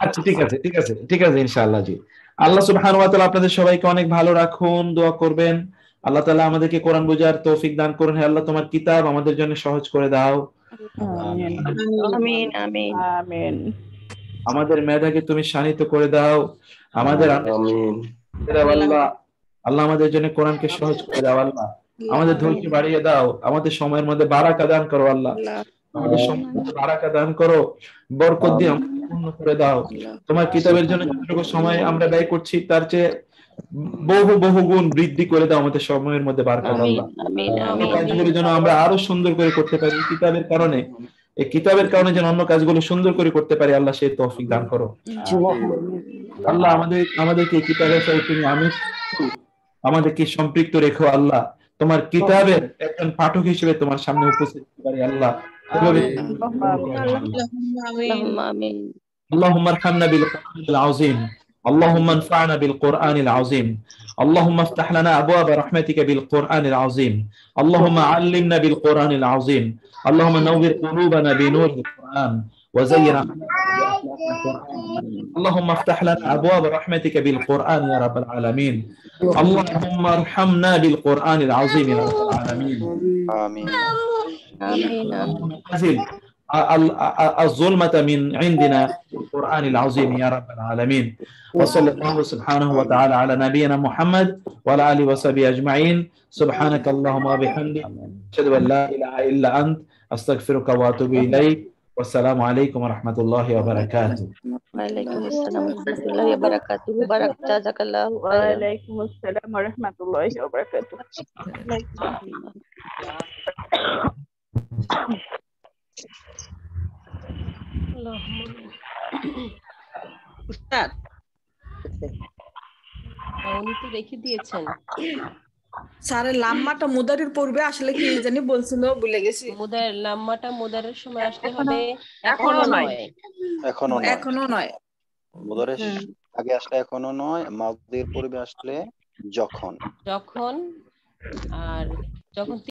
আচ্ছা ঠিক আছে ঠিক আছে ঠিক আছে, ইনশাআল্লাহ। জি, আল্লাহ সুবহানাহু ওয়া তাআলা আপনাদের সবাইকে অনেক ভালো রাখুন, দোয়া করবেন। আল্লাহ তাআলা আমাদেরকে কোরআন বোঝার তৌফিক দান করুন। হে আল্লাহ, তোমার কিতাব আমাদের জন্য সহজ করে দাও। আমিন আমিন আমিন। আমাদের মেধাকে তুমি শানিত করে দাও। আমাদের আমিন। আল্লাহ আমাদের জন্য কোরআনকে সহজ করে দাও। আল্লাহ আমাদের ধৈর্য বাড়িয়ে দাও, আমাদের সময়ের মধ্যে বারাকা দান করো। আল্লাহ আমাদের সময় বারাকা দান করো, বরকত দিয়ে পূর্ণ করে দাও। তোমার কিতাবের জন্য যতটুকু সময় আমরা ব্যয় করছি তার চেয়ে বহু বহু গুণ বৃদ্ধি করে দাও আমাদের সময়ের মধ্যে বারাকা দাও। আল্লাহ কাজগুলো যেন আমরা আরো সুন্দর করে করতে পারি কিতাবের কারণে, এই কিতাবের কারণে যেন অন্য কাজগুলো সুন্দর করে করতে পারি। আল্লাহ সেই তৌফিক দান করো। আল্লাহ আমাদেরকে কিতাবের সাথে তুমি আমাদেরকে সম্পৃক্ত রেখো। আল্লাহ তোমার কিতাবের একজন পাঠক হিসেবে তোমার সামনে উপস্থিত হতে পারি। আল্লাহ اللهم ارحمنا بالقرآن العظيم، اللهم انفعنا بالقرآن العظيم، اللهم افتح لنا أبواب رحمتك بالقرآن العظيم، اللهم علمنا بالقرآن العظيم، اللهم نور قلوبنا بنور القرآن وزين اللهم افتح لنا أبواب رحمتك بالقرآن يا رب العالمين، اللهم ارحمنا بالقرآن العظيم يا رب العالمين. آمين آمين. الظلمة من عندنا القرآن العظيم يا رب العالمين. وصلى الله سبحانه وتعالى على نبينا محمد وعلى آله وصحبه أجمعين. سبحانك اللهم وبحمدك أشهد أن لا إله إلا أنت أستغفرك وأتوب إليك. والسلام عليكم ورحمة الله وبركاته. وعليكم السلام ورحمة الله وبركاته. جزاك الله خيرا. وعليكم السلام ورحمة الله وبركاته. উস্তাদ উনি তো রেখে দিয়েছেন। স্যার লাম্মাটা মুদারির পূর্বে আসলে কি জানি বলছিল, ভুলে গেছি। লাম্মাটা মুদারের সময় আসতে হবে, এখনো নয়। এখনো নয় মুদারের আগে আসলে এখনো নয়, মাউদির পূর্বে আসলে যখন। আর যখন